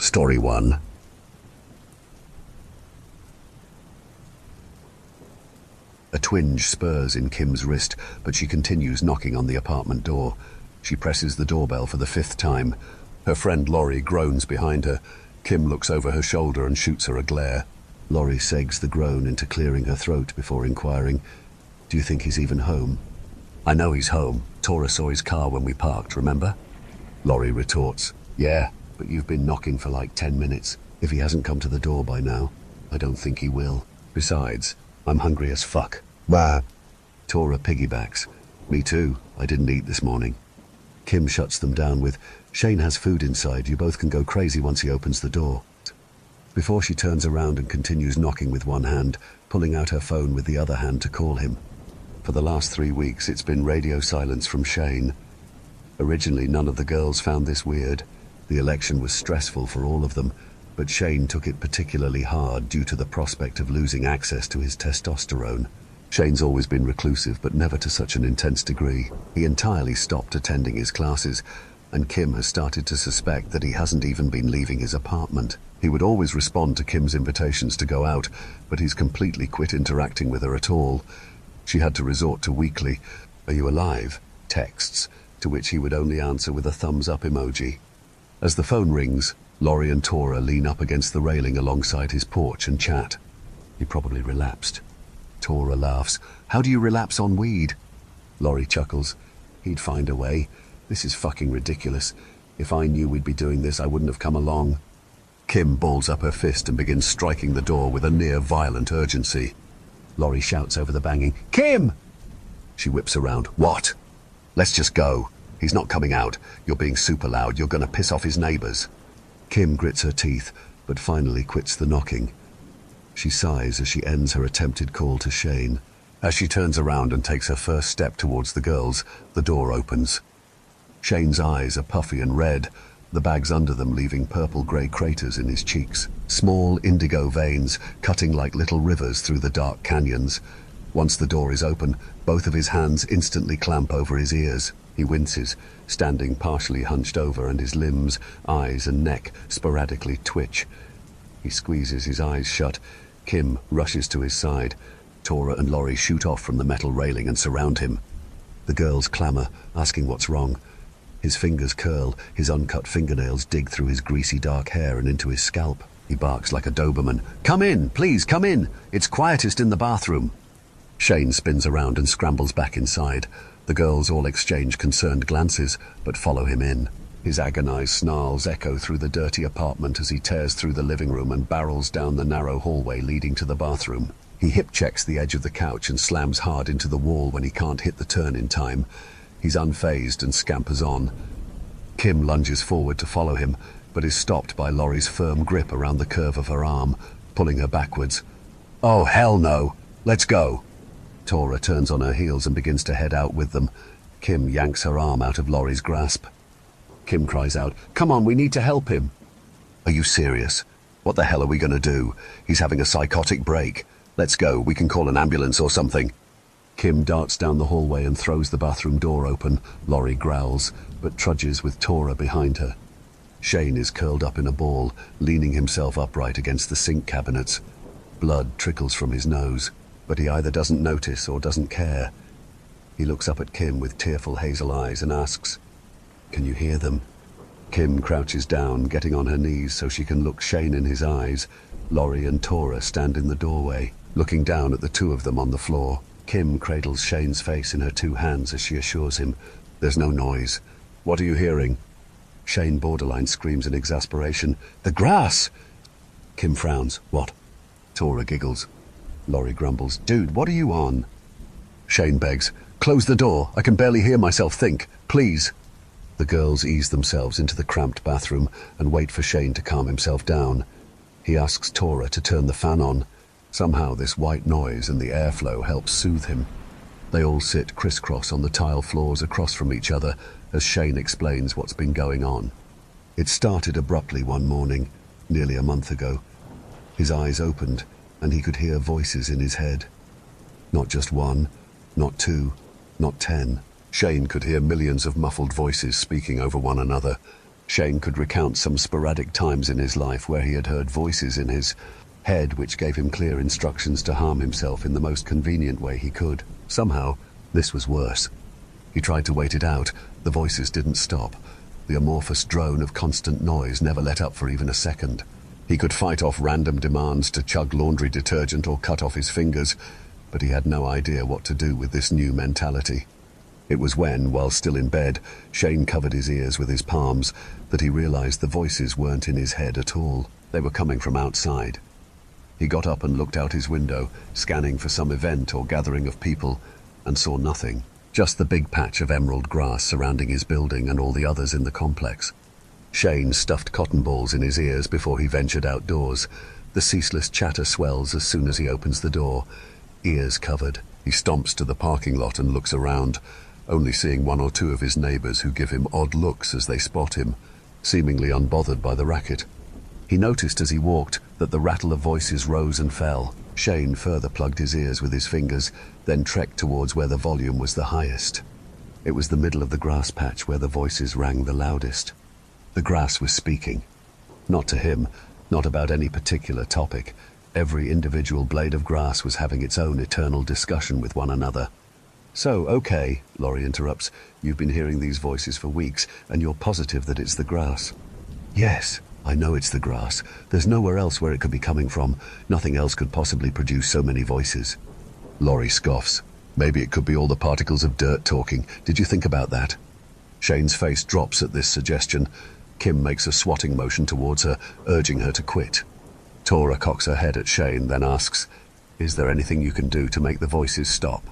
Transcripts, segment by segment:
Story 1. A twinge spurs in Kim's wrist, but she continues knocking on the apartment door. She presses the doorbell for the 5th time. Her friend Laurie groans behind her. Kim looks over her shoulder and shoots her a glare. Laurie segs the groan into clearing her throat before inquiring, "Do you think he's even home?" "I know he's home. Tora saw his car when we parked, remember?" Laurie retorts, "Yeah, but you've been knocking for like 10 minutes. If he hasn't come to the door by now, I don't think he will. Besides, I'm hungry as fuck." "Bah." Tora piggybacks. "Me too. I didn't eat this morning." Kim shuts them down with, "Shane has food inside. You both can go crazy once he opens the door." Before she turns around and continues knocking with one hand, pulling out her phone with the other hand to call him. For the last 3 weeks, it's been radio silence from Shane. Originally, none of the girls found this weird. The election was stressful for all of them, but Shane took it particularly hard due to the prospect of losing access to his testosterone. Shane's always been reclusive, but never to such an intense degree. He entirely stopped attending his classes, and Kim has started to suspect that he hasn't even been leaving his apartment. He would always respond to Kim's invitations to go out, but he's completely quit interacting with her at all. She had to resort to weekly, "Are you alive?" texts, to which he would only answer with a thumbs-up emoji. As the phone rings, Laurie and Tora lean up against the railing alongside his porch and chat. "He probably relapsed." Tora laughs. "How do you relapse on weed?" Laurie chuckles. "He'd find a way. This is fucking ridiculous. If I knew we'd be doing this, I wouldn't have come along." Kim balls up her fist and begins striking the door with a near-violent urgency. Laurie shouts over the banging, "Kim!" She whips around. "What?" "Let's just go. He's not coming out. You're being super loud. You're gonna piss off his neighbors." Kim grits her teeth, but finally quits the knocking. She sighs as she ends her attempted call to Shane. As she turns around and takes her first step towards the girls, the door opens. Shane's eyes are puffy and red, the bags under them leaving purple-grey craters in his cheeks. Small indigo veins cutting like little rivers through the dark canyons. Once the door is open, both of his hands instantly clamp over his ears. He winces, standing partially hunched over, and his limbs, eyes and neck sporadically twitch. He squeezes his eyes shut. Kim rushes to his side. Tora and Laurie shoot off from the metal railing and surround him. The girls clamor, asking what's wrong. His fingers curl, his uncut fingernails dig through his greasy dark hair and into his scalp. He barks like a Doberman. "Come in, please, come in. It's quietest in the bathroom." Shane spins around and scrambles back inside. The girls all exchange concerned glances, but follow him in. His agonized snarls echo through the dirty apartment as he tears through the living room and barrels down the narrow hallway leading to the bathroom. He hip-checks the edge of the couch and slams hard into the wall when he can't hit the turn in time. He's unfazed and scampers on. Kim lunges forward to follow him, but is stopped by Laurie's firm grip around the curve of her arm, pulling her backwards. "Oh, hell no! Let's go!" Tora turns on her heels and begins to head out with them. Kim yanks her arm out of Laurie's grasp. Kim cries out, "Come on, we need to help him." "Are you serious? What the hell are we gonna do? He's having a psychotic break. Let's go, we can call an ambulance or something." Kim darts down the hallway and throws the bathroom door open. Laurie growls, but trudges with Tora behind her. Shane is curled up in a ball, leaning himself upright against the sink cabinets. Blood trickles from his nose, but he either doesn't notice or doesn't care. He looks up at Kim with tearful hazel eyes and asks, "Can you hear them?" Kim crouches down, getting on her knees so she can look Shane in his eyes. Laurie and Tora stand in the doorway, looking down at the two of them on the floor. Kim cradles Shane's face in her 2 hands as she assures him, "There's no noise." "What are you hearing?" Shane borderline screams in exasperation, "The grass!" Kim frowns. "What?" Tora giggles. Laurie grumbles, "Dude, what are you on?" Shane begs, "Close the door. I can barely hear myself think. Please." The girls ease themselves into the cramped bathroom and wait for Shane to calm himself down. He asks Tora to turn the fan on. Somehow this white noise and the airflow helps soothe him. They all sit crisscross on the tile floors across from each other as Shane explains what's been going on. It started abruptly one morning, nearly a month ago. His eyes opened and he could hear voices in his head. Not just one, not two, not 10. Shane could hear millions of muffled voices speaking over one another. Shane could recount some sporadic times in his life where he had heard voices in his head which gave him clear instructions to harm himself in the most convenient way he could. Somehow, this was worse. He tried to wait it out. The voices didn't stop. The amorphous drone of constant noise never let up for even a second. He could fight off random demands to chug laundry detergent or cut off his fingers, but he had no idea what to do with this new mentality. It was when, while still in bed, Shane covered his ears with his palms, that he realized the voices weren't in his head at all. They were coming from outside. He got up and looked out his window, scanning for some event or gathering of people, and saw nothing. Just the big patch of emerald grass surrounding his building and all the others in the complex. Shane stuffed cotton balls in his ears before he ventured outdoors. The ceaseless chatter swells as soon as he opens the door. Ears covered, he stomps to the parking lot and looks around, only seeing one or two of his neighbors who give him odd looks as they spot him, seemingly unbothered by the racket. He noticed as he walked that the rattle of voices rose and fell. Shane further plugged his ears with his fingers, then trekked towards where the volume was the highest. It was the middle of the grass patch where the voices rang the loudest. The grass was speaking. Not to him, not about any particular topic. Every individual blade of grass was having its own eternal discussion with one another. "So, okay," Laurie interrupts, "you've been hearing these voices for weeks, and you're positive that it's the grass?" "Yes, I know it's the grass. There's nowhere else where it could be coming from. Nothing else could possibly produce so many voices." Laurie scoffs. "Maybe it could be all the particles of dirt talking. Did you think about that?" Shane's face drops at this suggestion. Kim makes a swatting motion towards her, urging her to quit. Tora cocks her head at Shane, then asks, "Is there anything you can do to make the voices stop?"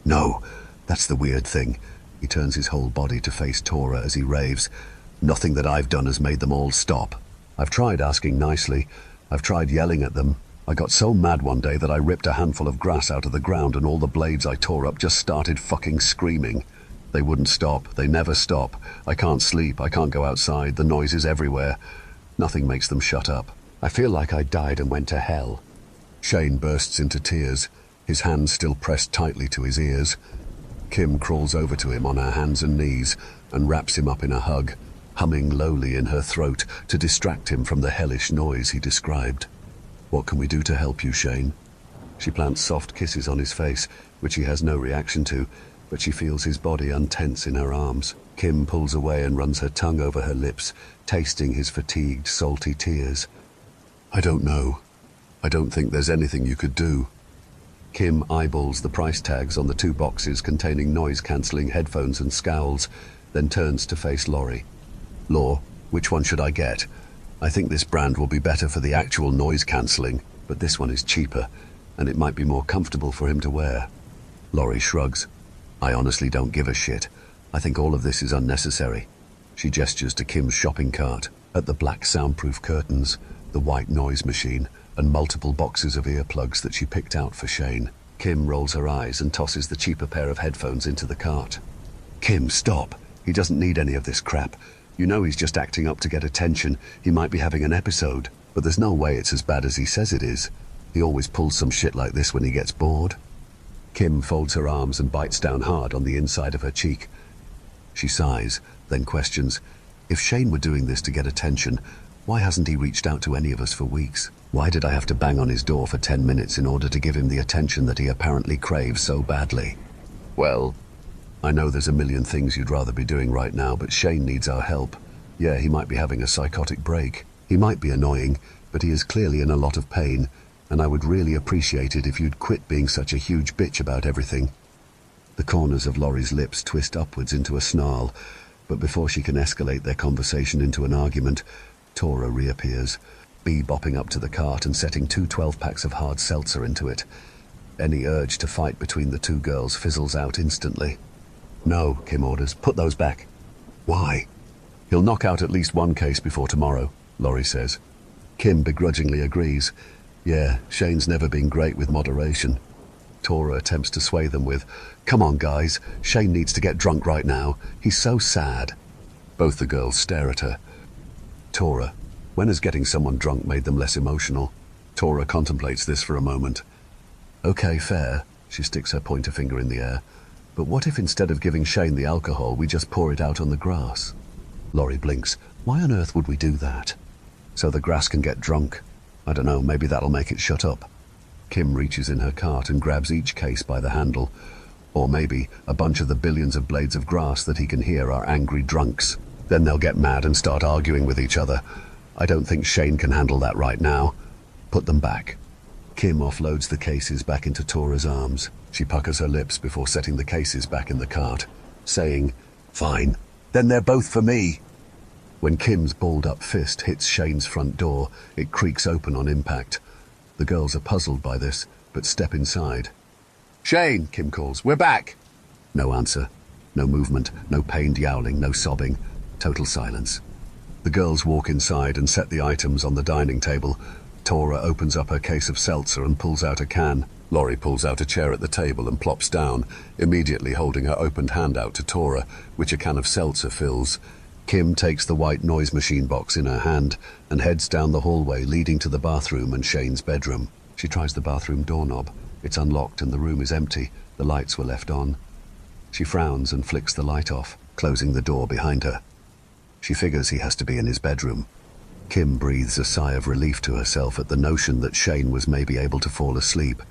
"No, that's the weird thing." He turns his whole body to face Tora as he raves. "Nothing that I've done has made them all stop. I've tried asking nicely. I've tried yelling at them. I got so mad one day that I ripped a handful of grass out of the ground and all the blades I tore up just started fucking screaming. They wouldn't stop. They never stop. I can't sleep. I can't go outside. The noise is everywhere. Nothing makes them shut up. I feel like I died and went to hell." Shane bursts into tears, his hands still pressed tightly to his ears. Kim crawls over to him on her hands and knees and wraps him up in a hug, humming lowly in her throat to distract him from the hellish noise he described. "What can we do to help you, Shane?" She plants soft kisses on his face, which he has no reaction to, but she feels his body untense in her arms. Kim pulls away and runs her tongue over her lips, tasting his fatigued, salty tears. "I don't know. I don't think there's anything you could do." Kim eyeballs the price tags on the two boxes containing noise-cancelling headphones and scowls, then turns to face Laurie. "Law, which one should I get? I think this brand will be better for the actual noise-cancelling, but this one is cheaper, and it might be more comfortable for him to wear." Laurie shrugs. "I honestly don't give a shit. I think all of this is unnecessary." She gestures to Kim's shopping cart, at the black soundproof curtains, the white noise machine, and multiple boxes of earplugs that she picked out for Shane. Kim rolls her eyes and tosses the cheaper pair of headphones into the cart. "Kim, stop. He doesn't need any of this crap. You know he's just acting up to get attention. He might be having an episode, but there's no way it's as bad as he says it is. He always pulls some shit like this when he gets bored." Kim folds her arms and bites down hard on the inside of her cheek. She sighs, then questions, "If Shane were doing this to get attention, why hasn't he reached out to any of us for weeks? Why did I have to bang on his door for 10 minutes in order to give him the attention that he apparently craves so badly?" "Well, I know there's a million things you'd rather be doing right now, but Shane needs our help. Yeah, he might be having a psychotic break. He might be annoying, but he is clearly in a lot of pain, and I would really appreciate it if you'd quit being such a huge bitch about everything." The corners of Laurie's lips twist upwards into a snarl, but before she can escalate their conversation into an argument, Tora reappears, bebopping up to the cart and setting two 12-packs of hard seltzer into it. Any urge to fight between the two girls fizzles out instantly. "No," Kim orders, "put those back." "Why?" "He'll knock out at least one case before tomorrow," Laurie says. Kim begrudgingly agrees. "Yeah, Shane's never been great with moderation." Tora attempts to sway them with, "Come on, guys, Shane needs to get drunk right now. He's so sad." Both the girls stare at her. "Tora, when has getting someone drunk made them less emotional?" Tora contemplates this for a moment. "Okay, fair." She sticks her pointer finger in the air. "But what if instead of giving Shane the alcohol, we just pour it out on the grass?" Laurie blinks. Why on earth would we do that? So the grass can get drunk. I don't know, maybe that'll make it shut up. Kim reaches in her cart and grabs each case by the handle. Or maybe a bunch of the billions of blades of grass that he can hear are angry drunks. Then they'll get mad and start arguing with each other. I don't think Shane can handle that right now. Put them back. Kim offloads the cases back into Tora's arms. She puckers her lips before setting the cases back in the cart, saying, "Fine, then they're both for me." When Kim's balled-up fist hits Shane's front door, it creaks open on impact. The girls are puzzled by this, but step inside. "Shane," Kim calls, "we're back." No answer. No movement, no pained yowling, no sobbing. Total silence. The girls walk inside and set the items on the dining table. Tora opens up her case of seltzer and pulls out a can. Laurie pulls out a chair at the table and plops down, immediately holding her opened hand out to Tora, which a can of seltzer fills. Kim takes the white noise machine box in her hand and heads down the hallway leading to the bathroom and Shane's bedroom. She tries the bathroom doorknob. It's unlocked and the room is empty. The lights were left on. She frowns and flicks the light off, closing the door behind her. She figures he has to be in his bedroom. Kim breathes a sigh of relief to herself at the notion that Shane was maybe able to fall asleep.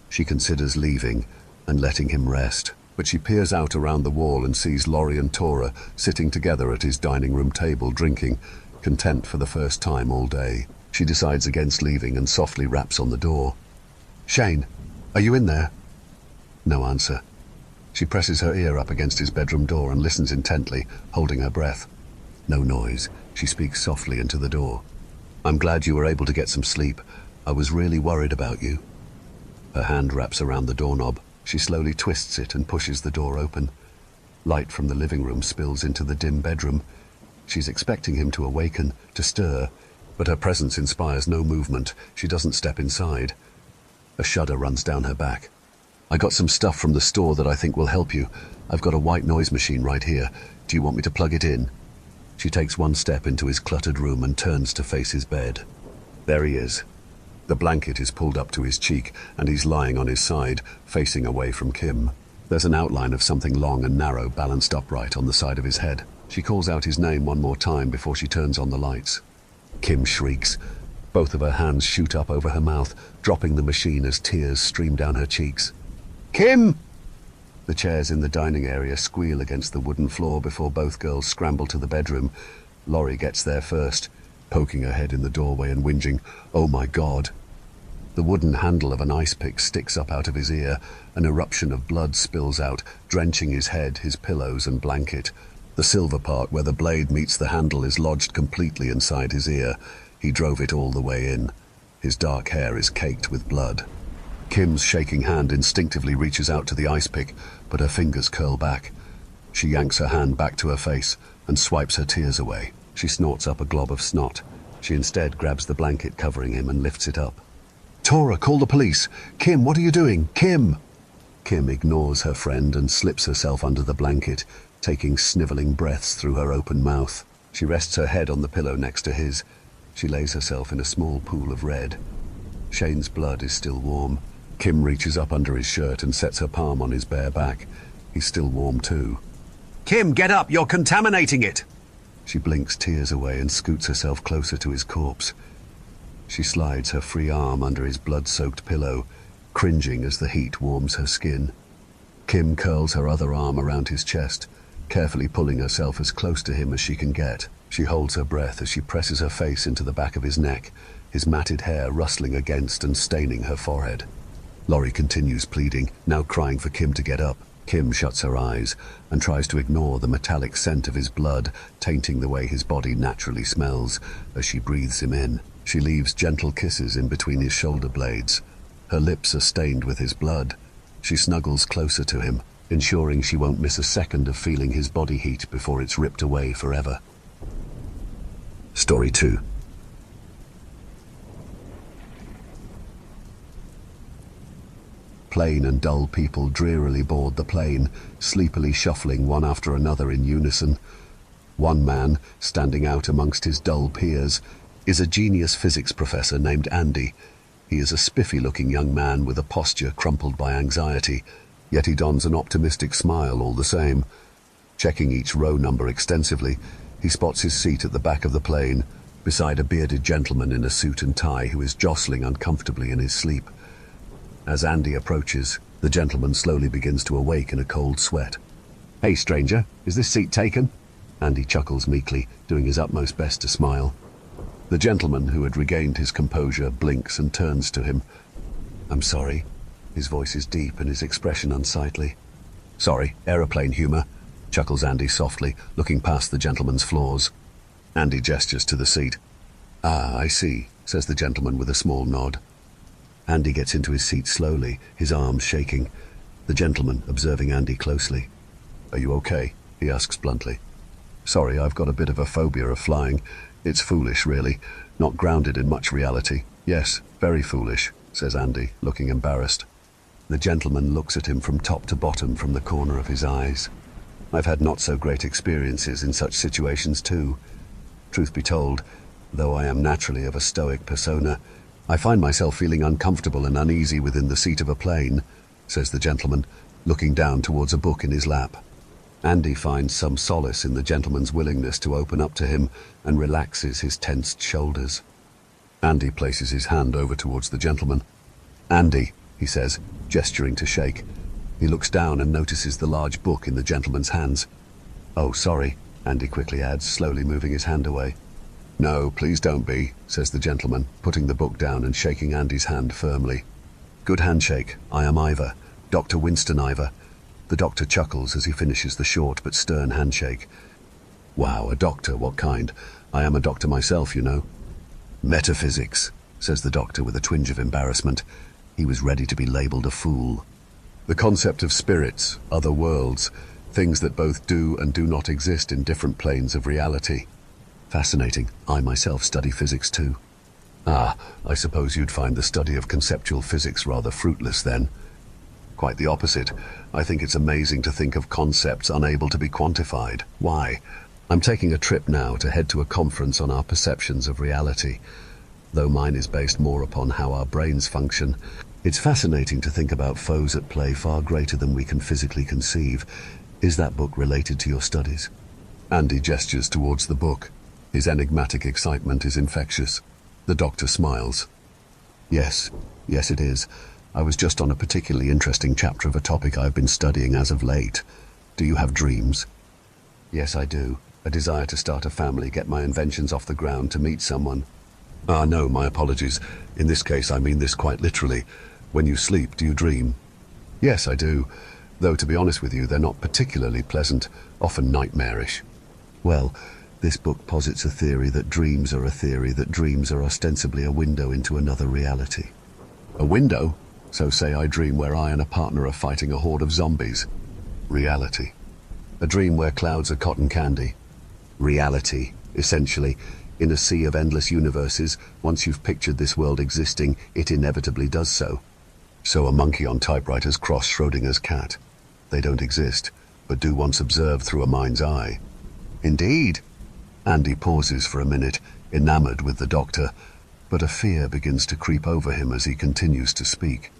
She considers leaving and letting him rest, but she peers out around the wall and sees Laurie and Tora sitting together at his dining room table drinking, content for the first time all day. She decides against leaving and softly raps on the door. "Shane, are you in there?" No answer. She presses her ear up against his bedroom door and listens intently, holding her breath. No noise. She speaks softly into the door. "I'm glad you were able to get some sleep. I was really worried about you." Her hand wraps around the doorknob. She slowly twists it and pushes the door open. Light from the living room spills into the dim bedroom. She's expecting him to awaken, to stir, but her presence inspires no movement. She doesn't step inside. A shudder runs down her back. "I got some stuff from the store that I think will help you. I've got a white noise machine right here. Do you want me to plug it in?" She takes one step into his cluttered room and turns to face his bed. There he is. The blanket is pulled up to his cheek, and he's lying on his side, facing away from Kim. There's an outline of something long and narrow balanced upright on the side of his head. She calls out his name one more time before she turns on the lights. Kim shrieks. Both of her hands shoot up over her mouth, dropping the machine as tears stream down her cheeks. "Kim!" The chairs in the dining area squeal against the wooden floor before both girls scramble to the bedroom. Laurie gets there first, poking her head in the doorway and whinging, "Oh my God." The wooden handle of an ice pick sticks up out of his ear. An eruption of blood spills out, drenching his head, his pillows and blanket. The silver part where the blade meets the handle is lodged completely inside his ear. He drove it all the way in. His dark hair is caked with blood. Kim's shaking hand instinctively reaches out to the ice pick, but her fingers curl back. She yanks her hand back to her face and swipes her tears away. She snorts up a glob of snot. She instead grabs the blanket covering him and lifts it up. "Tora, call the police! Kim, what are you doing? Kim!" Kim ignores her friend and slips herself under the blanket, taking sniveling breaths through her open mouth. She rests her head on the pillow next to his. She lays herself in a small pool of red. Shane's blood is still warm. Kim reaches up under his shirt and sets her palm on his bare back. He's still warm too. "Kim, get up! You're contaminating it!" She blinks tears away and scoots herself closer to his corpse. She slides her free arm under his blood-soaked pillow, cringing as the heat warms her skin. Kim curls her other arm around his chest, carefully pulling herself as close to him as she can get. She holds her breath as she presses her face into the back of his neck, his matted hair rustling against and staining her forehead. Laurie continues pleading, now crying for Kim to get up. Kim shuts her eyes and tries to ignore the metallic scent of his blood, tainting the way his body naturally smells as she breathes him in. She leaves gentle kisses in between his shoulder blades. Her lips are stained with his blood. She snuggles closer to him, ensuring she won't miss a second of feeling his body heat before it's ripped away forever. Story 2. Plain and dull people drearily board the plane, sleepily shuffling one after another in unison. One man, standing out amongst his dull peers, is a genius physics professor named Andy. He is a spiffy-looking young man with a posture crumpled by anxiety, yet he dons an optimistic smile all the same. Checking each row number extensively, He spots his seat at the back of the plane, beside a bearded gentleman in a suit and tie who is jostling uncomfortably in his sleep. As Andy approaches, the gentleman slowly begins to awake in a cold sweat. "Hey, stranger, is this seat taken?" Andy chuckles meekly, doing his utmost best to smile. The gentleman, who had regained his composure, blinks and turns to him. "I'm sorry." His voice is deep and his expression unsightly. "Sorry, aeroplane humor," chuckles Andy softly, looking past the gentleman's flaws. Andy gestures to the seat. "Ah, I see," says the gentleman with a small nod. Andy gets into his seat slowly, his arms shaking. The gentleman, observing Andy closely. "Are you okay?" he asks bluntly. "Sorry, I've got a bit of a phobia of flying. It's foolish, really. Not grounded in much reality. Yes, very foolish," says Andy, looking embarrassed. The gentleman looks at him from top to bottom from the corner of his eyes. "I've had not-so-great experiences in such situations too. Truth be told, though I am naturally of a stoic persona, I find myself feeling uncomfortable and uneasy within the seat of a plane," says the gentleman, looking down towards a book in his lap. Andy finds some solace in the gentleman's willingness to open up to him and relaxes his tensed shoulders. Andy places his hand over towards the gentleman. "Andy," he says, gesturing to shake. He looks down and notices the large book in the gentleman's hands. "Oh, sorry," Andy quickly adds, slowly moving his hand away. "No, please don't be," says the gentleman, putting the book down and shaking Andy's hand firmly. "Good handshake. I am Ivor, Dr. Winston Ivor." The doctor chuckles as he finishes the short but stern handshake. "Wow, a doctor, what kind? I am a doctor myself, you know." "Metaphysics," says the doctor with a twinge of embarrassment. He was ready to be labelled a fool. "The concept of spirits, other worlds, things that both do and do not exist in different planes of reality." "Fascinating. I myself study physics too." "Ah, I suppose you'd find the study of conceptual physics rather fruitless then." "Quite the opposite. I think it's amazing to think of concepts unable to be quantified. Why? I'm taking a trip now to head to a conference on our perceptions of reality. Though mine is based more upon how our brains function, it's fascinating to think about foes at play far greater than we can physically conceive. Is that book related to your studies?" Andy gestures towards the book. His enigmatic excitement is infectious. The doctor smiles. Yes it is. I was just on a particularly interesting chapter of a topic I've been studying as of late. Do you have dreams?" "Yes, I do. A desire to start a family, get my inventions off the ground, to meet someone." "Ah, no, my apologies. In this case, I mean this quite literally. When you sleep, do you dream?" "Yes, I do. Though, to be honest with you, they're not particularly pleasant, often nightmarish." "Well, this book posits a theory that dreams are ostensibly a window into another reality." "A window? So say I dream where I and a partner are fighting a horde of zombies." "Reality." "A dream where clouds are cotton candy." "Reality, essentially. In a sea of endless universes, once you've pictured this world existing, it inevitably does so." "So a monkey on typewriters cross Schrodinger's cat. They don't exist, but do once observed through a mind's eye." "Indeed." Andy pauses for a minute, enamored with the doctor, but a fear begins to creep over him as he continues to speak.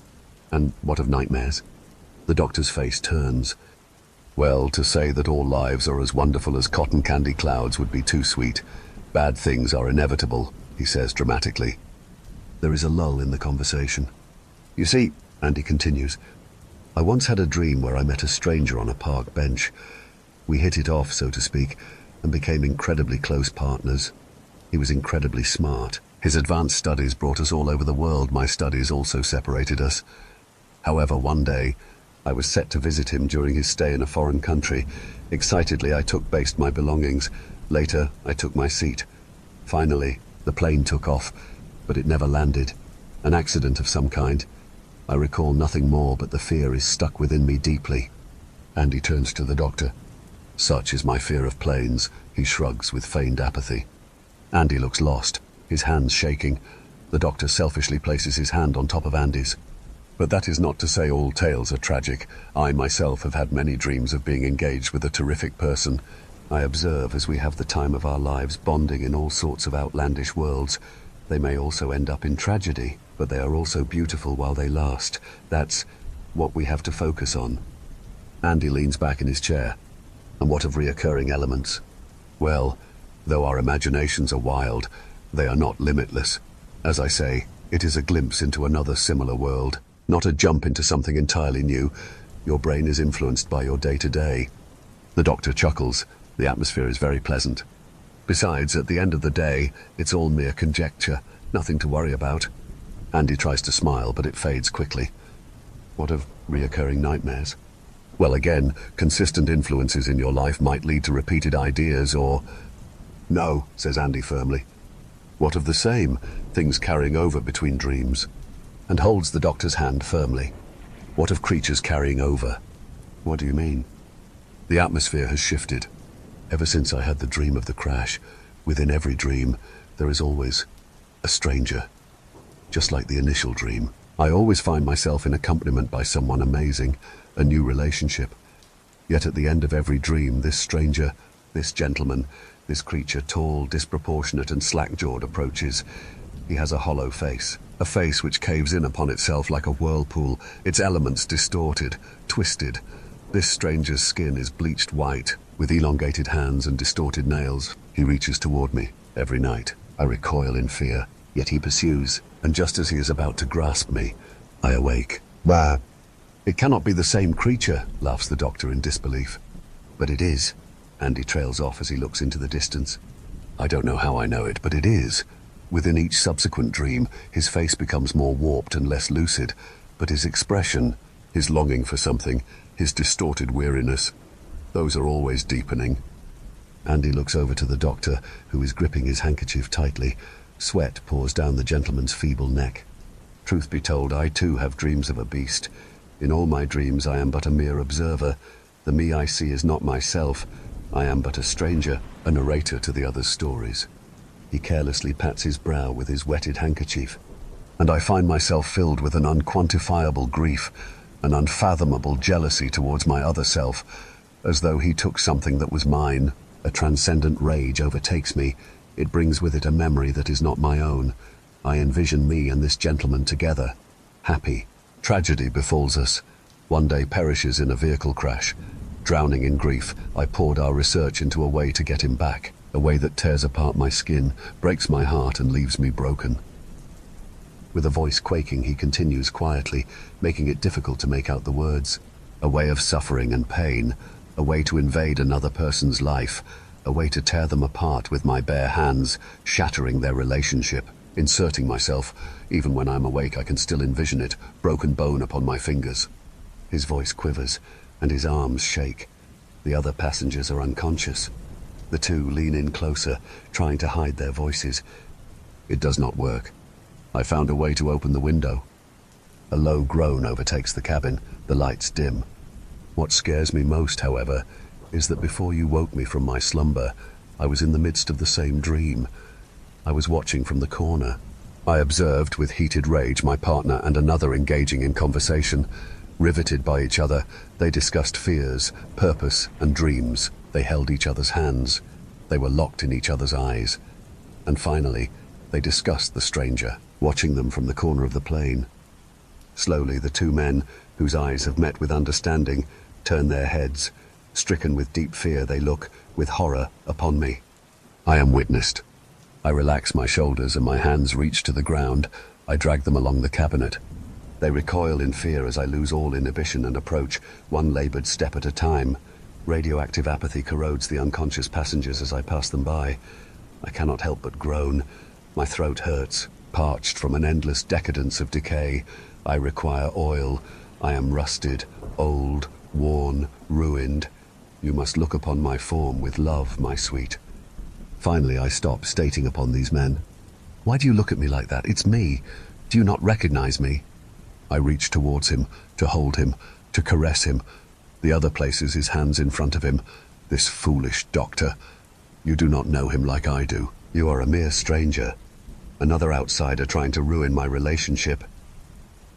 "And what of nightmares?" The doctor's face turns. "Well, to say that all lives are as wonderful as cotton candy clouds would be too sweet. Bad things are inevitable," he says dramatically. There is a lull in the conversation. "You see," Andy continues, "I once had a dream where I met a stranger on a park bench. We hit it off, so to speak, and became incredibly close partners. He was incredibly smart. His advanced studies brought us all over the world. My studies also separated us. However, one day, I was set to visit him during his stay in a foreign country. Excitedly, I based my belongings. Later, I took my seat. Finally, the plane took off, but it never landed. An accident of some kind. I recall nothing more, but the fear is stuck within me deeply." Andy turns to the doctor. "Such is my fear of planes," he shrugs with feigned apathy. Andy looks lost, his hands shaking. The doctor selfishly places his hand on top of Andy's. "But that is not to say all tales are tragic. I myself have had many dreams of being engaged with a terrific person. I observe as we have the time of our lives bonding in all sorts of outlandish worlds. They may also end up in tragedy, but they are also beautiful while they last. That's what we have to focus on." Andy leans back in his chair. "And what of reoccurring elements?" "Well, Though our imaginations are wild, they are not limitless. As I say, it is a glimpse into another similar world, not a jump into something entirely new. Your brain is influenced by your day-to-day. The doctor chuckles. The atmosphere is very pleasant. Besides, at the end of the day, it's all mere conjecture, nothing to worry about. Andy tries to smile, but it fades quickly. What of reoccurring nightmares? Well, again, consistent influences in your life might lead to repeated ideas or... No, says Andy firmly. What of the same, things carrying over between dreams? And holds the doctor's hand firmly. What of creatures carrying over? What do you mean? The atmosphere has shifted. Ever since I had the dream of the crash, within every dream, there is always a stranger. Just like the initial dream, I always find myself in accompaniment by someone amazing, a new relationship. Yet at the end of every dream, this stranger, this gentleman, this creature, tall, disproportionate and slack-jawed, approaches. He has a hollow face, a face which caves in upon itself like a whirlpool, its elements distorted, twisted. This stranger's skin is bleached white, with elongated hands and distorted nails. He reaches toward me. Every night, I recoil in fear, yet he pursues, and just as he is about to grasp me, I awake. Bah! It cannot be the same creature, laughs the doctor in disbelief. But it is. Andy trails off as he looks into the distance. I don't know how I know it, but it is. Within each subsequent dream, his face becomes more warped and less lucid, but his expression, his longing for something, his distorted weariness, those are always deepening. Andy looks over to the doctor, who is gripping his handkerchief tightly. Sweat pours down the gentleman's feeble neck. Truth be told, I too have dreams of a beast. In all my dreams I am but a mere observer. The me I see is not myself. I am but a stranger, a narrator to the other's stories. He carelessly pats his brow with his wetted handkerchief, and I find myself filled with an unquantifiable grief, an unfathomable jealousy towards my other self, as though he took something that was mine. A transcendent rage overtakes me. It brings with it a memory that is not my own. I envision me and this gentleman together, happy. Tragedy befalls us. One day perishes in a vehicle crash. Drowning in grief, I poured our research into a way to get him back, a way that tears apart my skin, breaks my heart and leaves me broken. With a voice quaking, he continues quietly, making it difficult to make out the words. A way of suffering and pain, a way to invade another person's life, a way to tear them apart with my bare hands, shattering their relationship, inserting myself. Even when I'm awake, I can still envision it, broken bone upon my fingers. His voice quivers, and his arms shake. The other passengers are unconscious. The two lean in closer, trying to hide their voices. It does not work. I found a way to open the window. A low groan overtakes the cabin, the lights dim. What scares me most, however, is that before you woke me from my slumber, I was in the midst of the same dream. I was watching from the corner. I observed with heated rage my partner and another engaging in conversation. Riveted by each other, they discussed fears, purpose, and dreams. They held each other's hands. They were locked in each other's eyes. And finally, they discussed the stranger, watching them from the corner of the plane. Slowly, the two men, whose eyes have met with understanding, turn their heads. Stricken with deep fear, they look, with horror, upon me. I am witnessed. I relax my shoulders and my hands reach to the ground. I drag them along the cabinet. They recoil in fear as I lose all inhibition and approach, one labored step at a time. Radioactive apathy corrodes the unconscious passengers as I pass them by. I cannot help but groan. My throat hurts, parched from an endless decadence of decay. I require oil. I am rusted, old, worn, ruined. You must look upon my form with love, my sweet. Finally, I stop, stating upon these men. Why do you look at me like that? It's me. Do you not recognize me? I reach towards him, to hold him, to caress him. The other places his hands in front of him. This foolish doctor. You do not know him like I do. You are a mere stranger. Another outsider trying to ruin my relationship.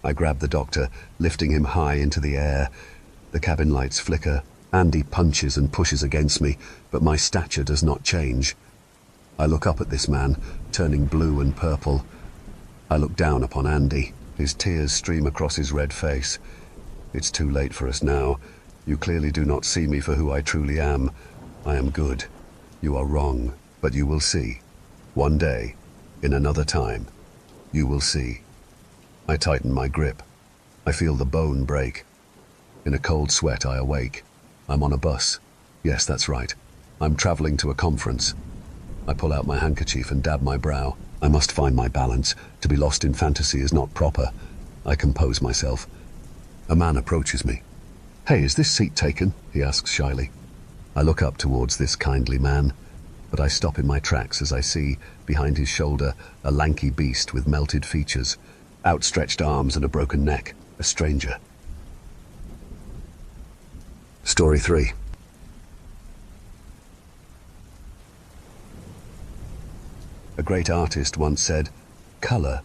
I grab the doctor, lifting him high into the air. The cabin lights flicker. Andy punches and pushes against me, but my stature does not change. I look up at this man, turning blue and purple. I look down upon Andy. His tears stream across his red face. It's too late for us now. You clearly do not see me for who I truly am. I am good. You are wrong. But you will see. One day, in another time, you will see. I tighten my grip. I feel the bone break. In a cold sweat, I awake. I'm on a bus. Yes, that's right. I'm traveling to a conference. I pull out my handkerchief and dab my brow. I must find my balance. To be lost in fantasy is not proper. I compose myself. A man approaches me. "Hey, is this seat taken?" he asks shyly. I look up towards this kindly man, but I stop in my tracks as I see, behind his shoulder, a lanky beast with melted features, outstretched arms and a broken neck. A stranger. Story 3. A great artist once said, "Color,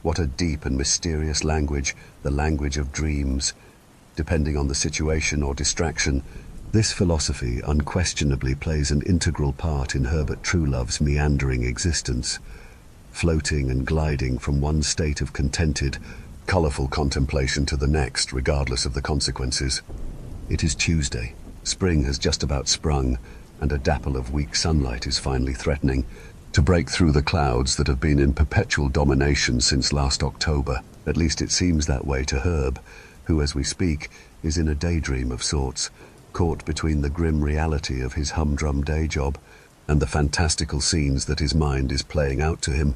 what a deep and mysterious language, the language of dreams." Depending on the situation or distraction, this philosophy unquestionably plays an integral part in Herbert Truelove's meandering existence, floating and gliding from one state of contented, colourful contemplation to the next, regardless of the consequences. It is Tuesday. Spring has just about sprung, and a dapple of weak sunlight is finally threatening to break through the clouds that have been in perpetual domination since last October. At least it seems that way to Herb, who, as we speak, is in a daydream of sorts, caught between the grim reality of his humdrum day job and the fantastical scenes that his mind is playing out to him.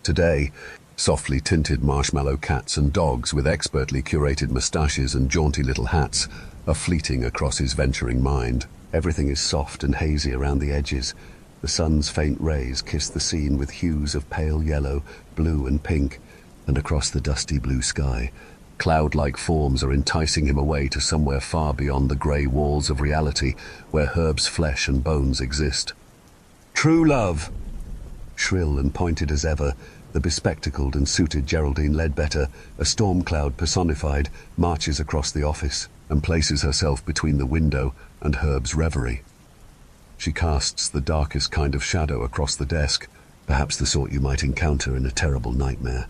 Today, softly tinted marshmallow cats and dogs with expertly curated moustaches and jaunty little hats are fleeting across his venturing mind. Everything is soft and hazy around the edges. The sun's faint rays kiss the scene with hues of pale yellow, blue and pink, and across the dusty blue sky, cloud-like forms are enticing him away to somewhere far beyond the grey walls of reality where Herb's flesh and bones exist. "True love!" Shrill and pointed as ever, the bespectacled and suited Geraldine Ledbetter, a storm cloud personified, marches across the office and places herself between the window and Herb's reverie. She casts the darkest kind of shadow across the desk, perhaps the sort you might encounter in a terrible nightmare.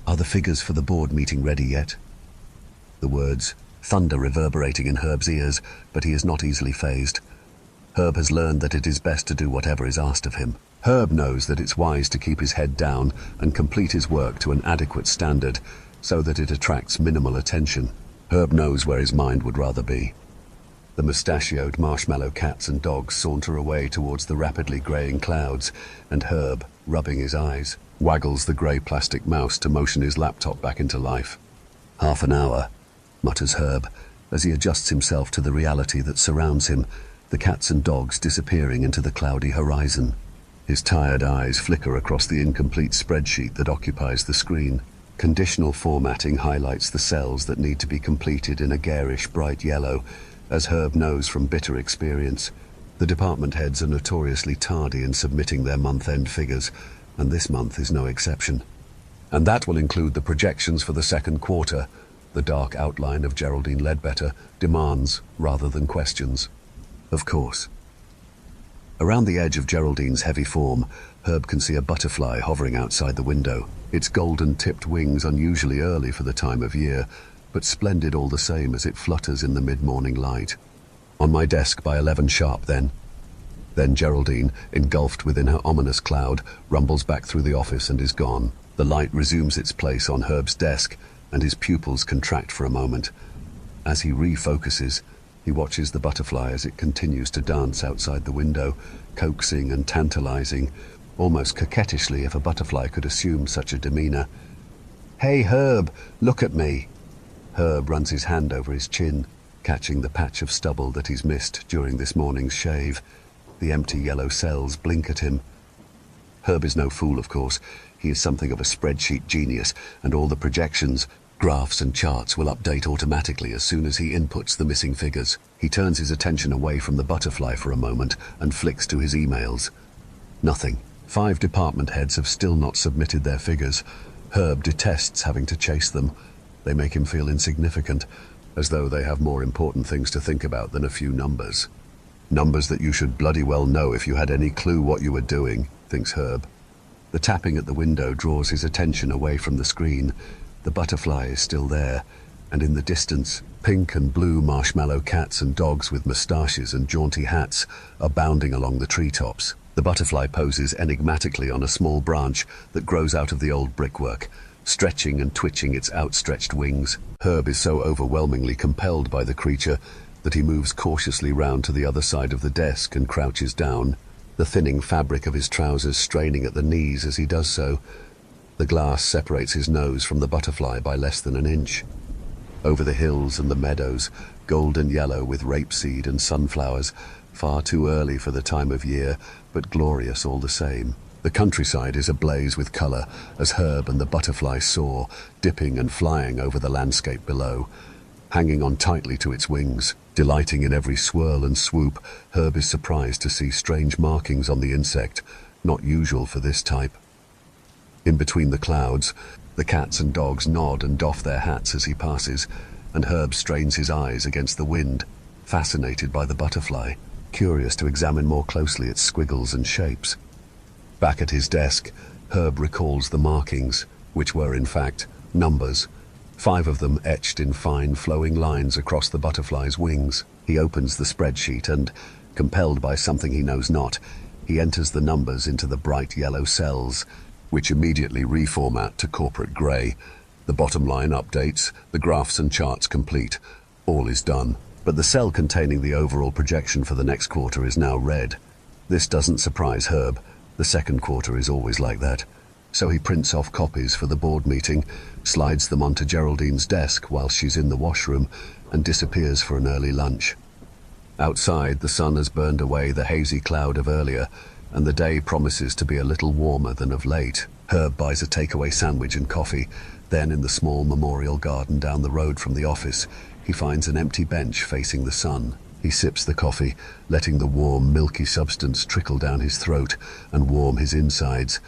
"Are the figures for the board meeting ready yet?" The words, thunder reverberating in Herb's ears, but he is not easily fazed. Herb has learned that it is best to do whatever is asked of him. Herb knows that it's wise to keep his head down and complete his work to an adequate standard so that it attracts minimal attention. Herb knows where his mind would rather be. The mustachioed marshmallow cats and dogs saunter away towards the rapidly greying clouds, and Herb, rubbing his eyes, waggles the grey plastic mouse to motion his laptop back into life. "Half an hour," mutters Herb, as he adjusts himself to the reality that surrounds him, the cats and dogs disappearing into the cloudy horizon. His tired eyes flicker across the incomplete spreadsheet that occupies the screen. Conditional formatting highlights the cells that need to be completed in a garish bright yellow. As Herb knows from bitter experience, the department heads are notoriously tardy in submitting their month-end figures, and this month is no exception. And that will include the projections for the second quarter. The dark outline of Geraldine Ledbetter demands rather than questions. Of course. Around the edge of Geraldine's heavy form, Herb can see a butterfly hovering outside the window, its golden-tipped wings unusually early for the time of year, but splendid all the same as it flutters in the mid-morning light. "On my desk by 11 sharp, then." Then Geraldine, engulfed within her ominous cloud, rumbles back through the office and is gone. The light resumes its place on Herb's desk, and his pupils contract for a moment. As he refocuses, he watches the butterfly as it continues to dance outside the window, coaxing and tantalizing, almost coquettishly if a butterfly could assume such a demeanor. "Hey, Herb, look at me." Herb runs his hand over his chin, catching the patch of stubble that he's missed during this morning's shave. The empty yellow cells blink at him. Herb is no fool, of course. He is something of a spreadsheet genius, and all the projections, graphs and charts will update automatically as soon as he inputs the missing figures. He turns his attention away from the butterfly for a moment and flicks to his emails. Nothing. 5 department heads have still not submitted their figures. Herb detests having to chase them. They make him feel insignificant, as though they have more important things to think about than a few numbers. Numbers that you should bloody well know if you had any clue what you were doing, thinks Herb. The tapping at the window draws his attention away from the screen. The butterfly is still there, and in the distance, pink and blue marshmallow cats and dogs with moustaches and jaunty hats are bounding along the treetops. The butterfly poses enigmatically on a small branch that grows out of the old brickwork, stretching and twitching its outstretched wings. Herb is so overwhelmingly compelled by the creature that he moves cautiously round to the other side of the desk and crouches down, the thinning fabric of his trousers straining at the knees as he does so. The glass separates his nose from the butterfly by less than an inch. Over the hills and the meadows, golden yellow with rapeseed and sunflowers, far too early for the time of year, but glorious all the same. The countryside is ablaze with colour as Herb and the butterfly soar, dipping and flying over the landscape below. Hanging on tightly to its wings, delighting in every swirl and swoop, Herb is surprised to see strange markings on the insect, not usual for this type. In between the clouds, the cats and dogs nod and doff their hats as he passes, and Herb strains his eyes against the wind, fascinated by the butterfly, curious to examine more closely its squiggles and shapes. Back at his desk, Herb recalls the markings, which were in fact numbers, 5 of them etched in fine flowing lines across the butterfly's wings. He opens the spreadsheet and, compelled by something he knows not, he enters the numbers into the bright yellow cells, which immediately reformat to corporate grey. The bottom line updates, the graphs and charts complete. All is done. But the cell containing the overall projection for the next quarter is now red. This doesn't surprise Herb. The second quarter is always like that. So he prints off copies for the board meeting, slides them onto Geraldine's desk while she's in the washroom, and disappears for an early lunch. Outside, the sun has burned away the hazy cloud of earlier, and the day promises to be a little warmer than of late. Herb buys a takeaway sandwich and coffee. Then, in the small memorial garden down the road from the office, he finds an empty bench facing the sun. He sips the coffee, letting the warm, milky substance trickle down his throat and warm his insides,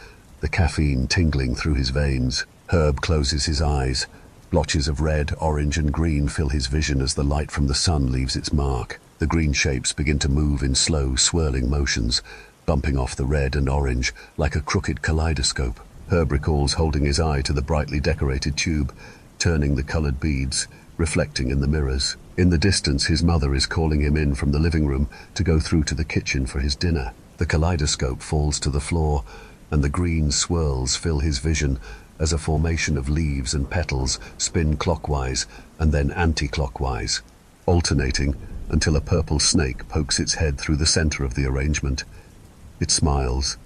the caffeine tingling through his veins. Herb closes his eyes. Blotches of red, orange and green fill his vision as the light from the sun leaves its mark. The green shapes begin to move in slow, swirling motions, bumping off the red and orange like a crooked kaleidoscope. Herb recalls holding his eye to the brightly decorated tube, turning the coloured beads, reflecting in the mirrors. In the distance, his mother is calling him in from the living room to go through to the kitchen for his dinner. The kaleidoscope falls to the floor, and the green swirls fill his vision as a formation of leaves and petals spin clockwise and then anti-clockwise, alternating until a purple snake pokes its head through the centre of the arrangement. It smiles.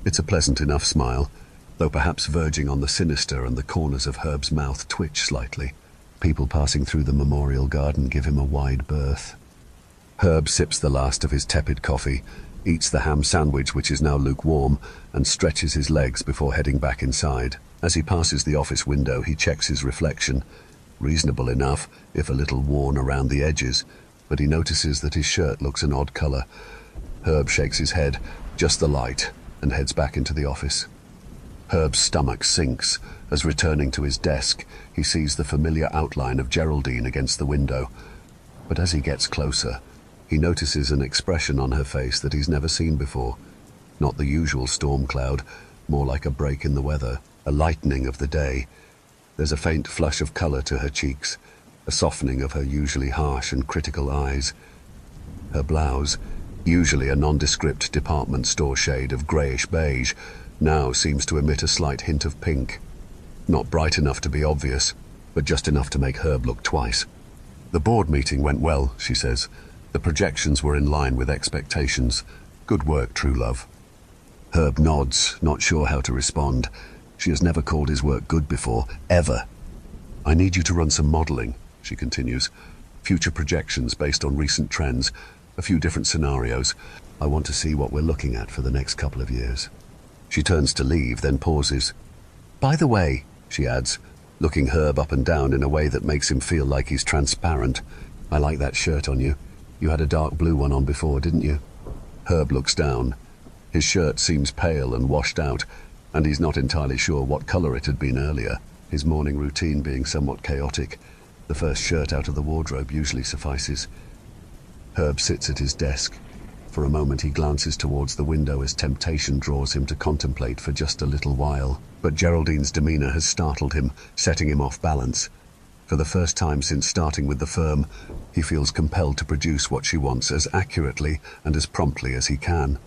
It's a pleasant enough smile, though perhaps verging on the sinister, and the corners of Herb's mouth twitch slightly. People passing through the memorial garden give him a wide berth. Herb sips the last of his tepid coffee, eats the ham sandwich, which is now lukewarm, and stretches his legs before heading back inside. As he passes the office window, he checks his reflection. Reasonable enough, if a little worn around the edges, but he notices that his shirt looks an odd colour. Herb shakes his head, just the light, and heads back into the office. Herb's stomach sinks as, returning to his desk, he sees the familiar outline of Geraldine against the window. But as he gets closer, he notices an expression on her face that he's never seen before. Not the usual storm cloud, more like a break in the weather, a lightening of the day. There's a faint flush of colour to her cheeks, a softening of her usually harsh and critical eyes. Her blouse, usually a nondescript department store shade of greyish beige, now seems to emit a slight hint of pink. Not bright enough to be obvious, but just enough to make Herb look twice. "The board meeting went well," she says. "The projections were in line with expectations. Good work, true love." Herb nods, not sure how to respond. She has never called his work good before, ever. "I need you to run some modelling," she continues. "Future projections based on recent trends, a few different scenarios. I want to see what we're looking at for the next couple of years." She turns to leave, then pauses. "By the way," she adds, looking Herb up and down in a way that makes him feel like he's transparent, "I like that shirt on you. You had a dark blue one on before, didn't you?" Herb looks down. His shirt seems pale and washed out, and he's not entirely sure what colour it had been earlier, his morning routine being somewhat chaotic. The first shirt out of the wardrobe usually suffices. Herb sits at his desk. For a moment he glances towards the window as temptation draws him to contemplate for just a little while. But Geraldine's demeanour has startled him, setting him off balance. For the first time since starting with the firm, he feels compelled to produce what she wants as accurately and as promptly as he can.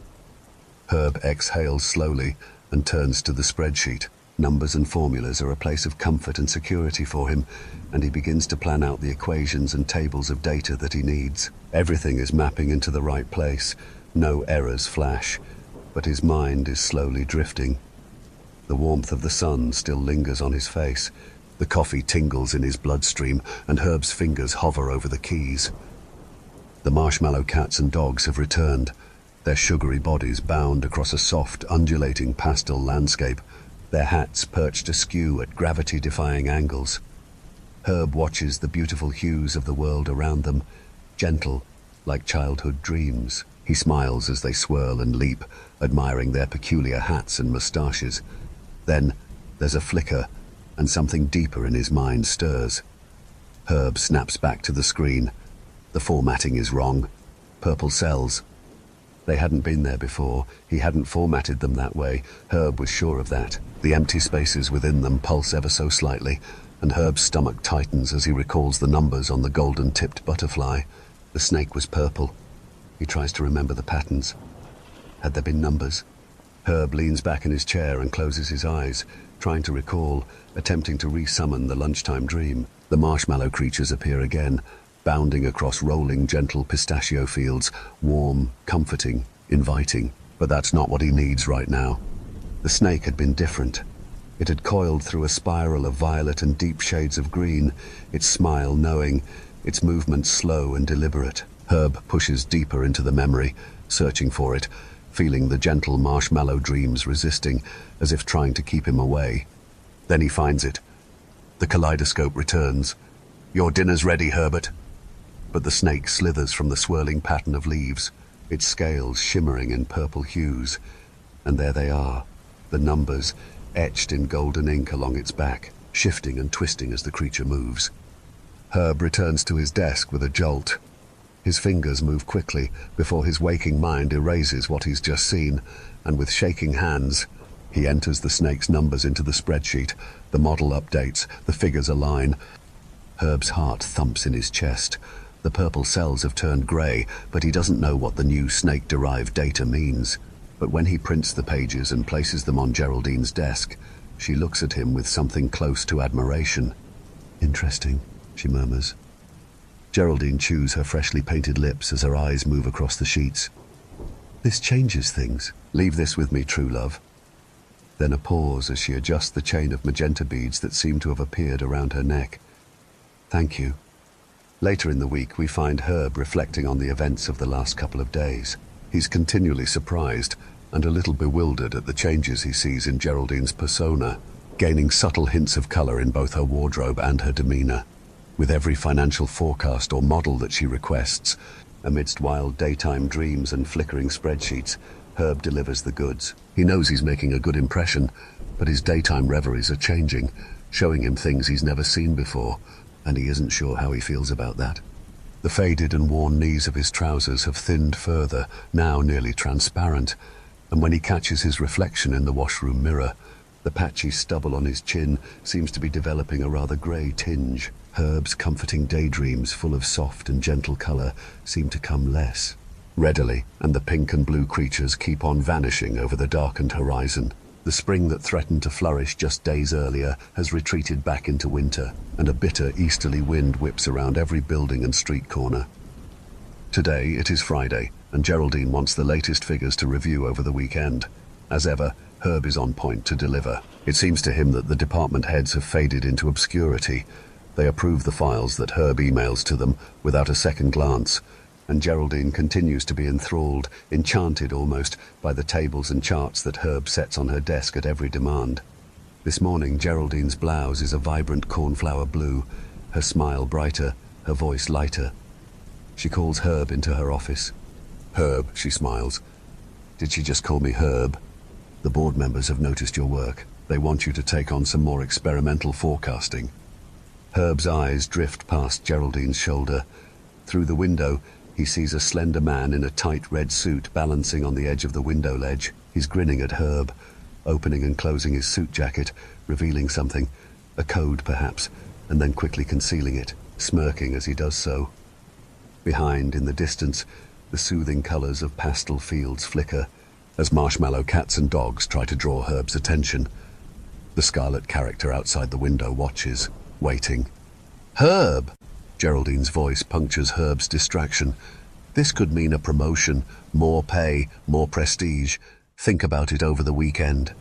Herb exhales slowly and turns to the spreadsheet. Numbers and formulas are a place of comfort and security for him, and he begins to plan out the equations and tables of data that he needs. Everything is mapping into the right place. No errors flash, but his mind is slowly drifting. The warmth of the sun still lingers on his face. The coffee tingles in his bloodstream, and Herb's fingers hover over the keys. The marshmallow cats and dogs have returned, their sugary bodies bound across a soft, undulating pastel landscape, their hats perched askew at gravity-defying angles. Herb watches the beautiful hues of the world around them, gentle, like childhood dreams. He smiles as they swirl and leap, admiring their peculiar hats and moustaches. Then there's a flicker, and something deeper in his mind stirs. Herb snaps back to the screen. The formatting is wrong. Purple cells. They hadn't been there before. He hadn't formatted them that way. Herb was sure of that. The empty spaces within them pulse ever so slightly, and Herb's stomach tightens as he recalls the numbers on the golden-tipped butterfly. The snake was purple. He tries to remember the patterns. Had there been numbers? Herb leans back in his chair and closes his eyes, trying to recall, attempting to re-summon the lunchtime dream. The marshmallow creatures appear again, bounding across rolling, gentle pistachio fields, warm, comforting, inviting. But that's not what he needs right now. The snake had been different. It had coiled through a spiral of violet and deep shades of green, its smile knowing, its movements slow and deliberate. Herb pushes deeper into the memory, searching for it, feeling the gentle marshmallow dreams resisting, as if trying to keep him away. Then he finds it. The kaleidoscope returns. "Your dinner's ready, Herbert." But the snake slithers from the swirling pattern of leaves, its scales shimmering in purple hues. And there they are, the numbers, etched in golden ink along its back, shifting and twisting as the creature moves. Herb returns to his desk with a jolt. His fingers move quickly before his waking mind erases what he's just seen, and with shaking hands, he enters the snake's numbers into the spreadsheet. The model updates, the figures align. Herb's heart thumps in his chest. The purple cells have turned grey, but he doesn't know what the new snake-derived data means. But when he prints the pages and places them on Geraldine's desk, she looks at him with something close to admiration. "Interesting," she murmurs. Geraldine chews her freshly painted lips as her eyes move across the sheets. "This changes things. Leave this with me, true love." Then a pause as she adjusts the chain of magenta beads that seem to have appeared around her neck. "Thank you." Later in the week, we find Herb reflecting on the events of the last couple of days. He's continually surprised and a little bewildered at the changes he sees in Geraldine's persona, gaining subtle hints of color in both her wardrobe and her demeanor. With every financial forecast or model that she requests, amidst wild daytime dreams and flickering spreadsheets, Herb delivers the goods. He knows he's making a good impression, but his daytime reveries are changing, showing him things he's never seen before, and he isn't sure how he feels about that. The faded and worn knees of his trousers have thinned further, now nearly transparent, and when he catches his reflection in the washroom mirror, the patchy stubble on his chin seems to be developing a rather grey tinge. Herb's comforting daydreams, full of soft and gentle color, seem to come less readily, and the pink and blue creatures keep on vanishing over the darkened horizon. The spring that threatened to flourish just days earlier has retreated back into winter, and a bitter easterly wind whips around every building and street corner. Today it is Friday, and Geraldine wants the latest figures to review over the weekend. As ever, Herb is on point to deliver. It seems to him that the department heads have faded into obscurity. They approve the files that Herb emails to them without a second glance, and Geraldine continues to be enthralled, enchanted almost, by the tables and charts that Herb sets on her desk at every demand. This morning, Geraldine's blouse is a vibrant cornflower blue, her smile brighter, her voice lighter. She calls Herb into her office. "Herb," she smiles. "Did she just call me Herb? The board members have noticed your work. They want you to take on some more experimental forecasting." Herb's eyes drift past Geraldine's shoulder. Through the window, he sees a slender man in a tight red suit balancing on the edge of the window ledge. He's grinning at Herb, opening and closing his suit jacket, revealing something. A code, perhaps. and then quickly concealing it, smirking as he does so. Behind, in the distance, the soothing colours of pastel fields flicker as marshmallow cats and dogs try to draw Herb's attention. The scarlet character outside the window watches, waiting. "Herb!" Geraldine's voice punctures Herb's distraction. This could mean a promotion, more pay, more prestige. Think about it over the weekend.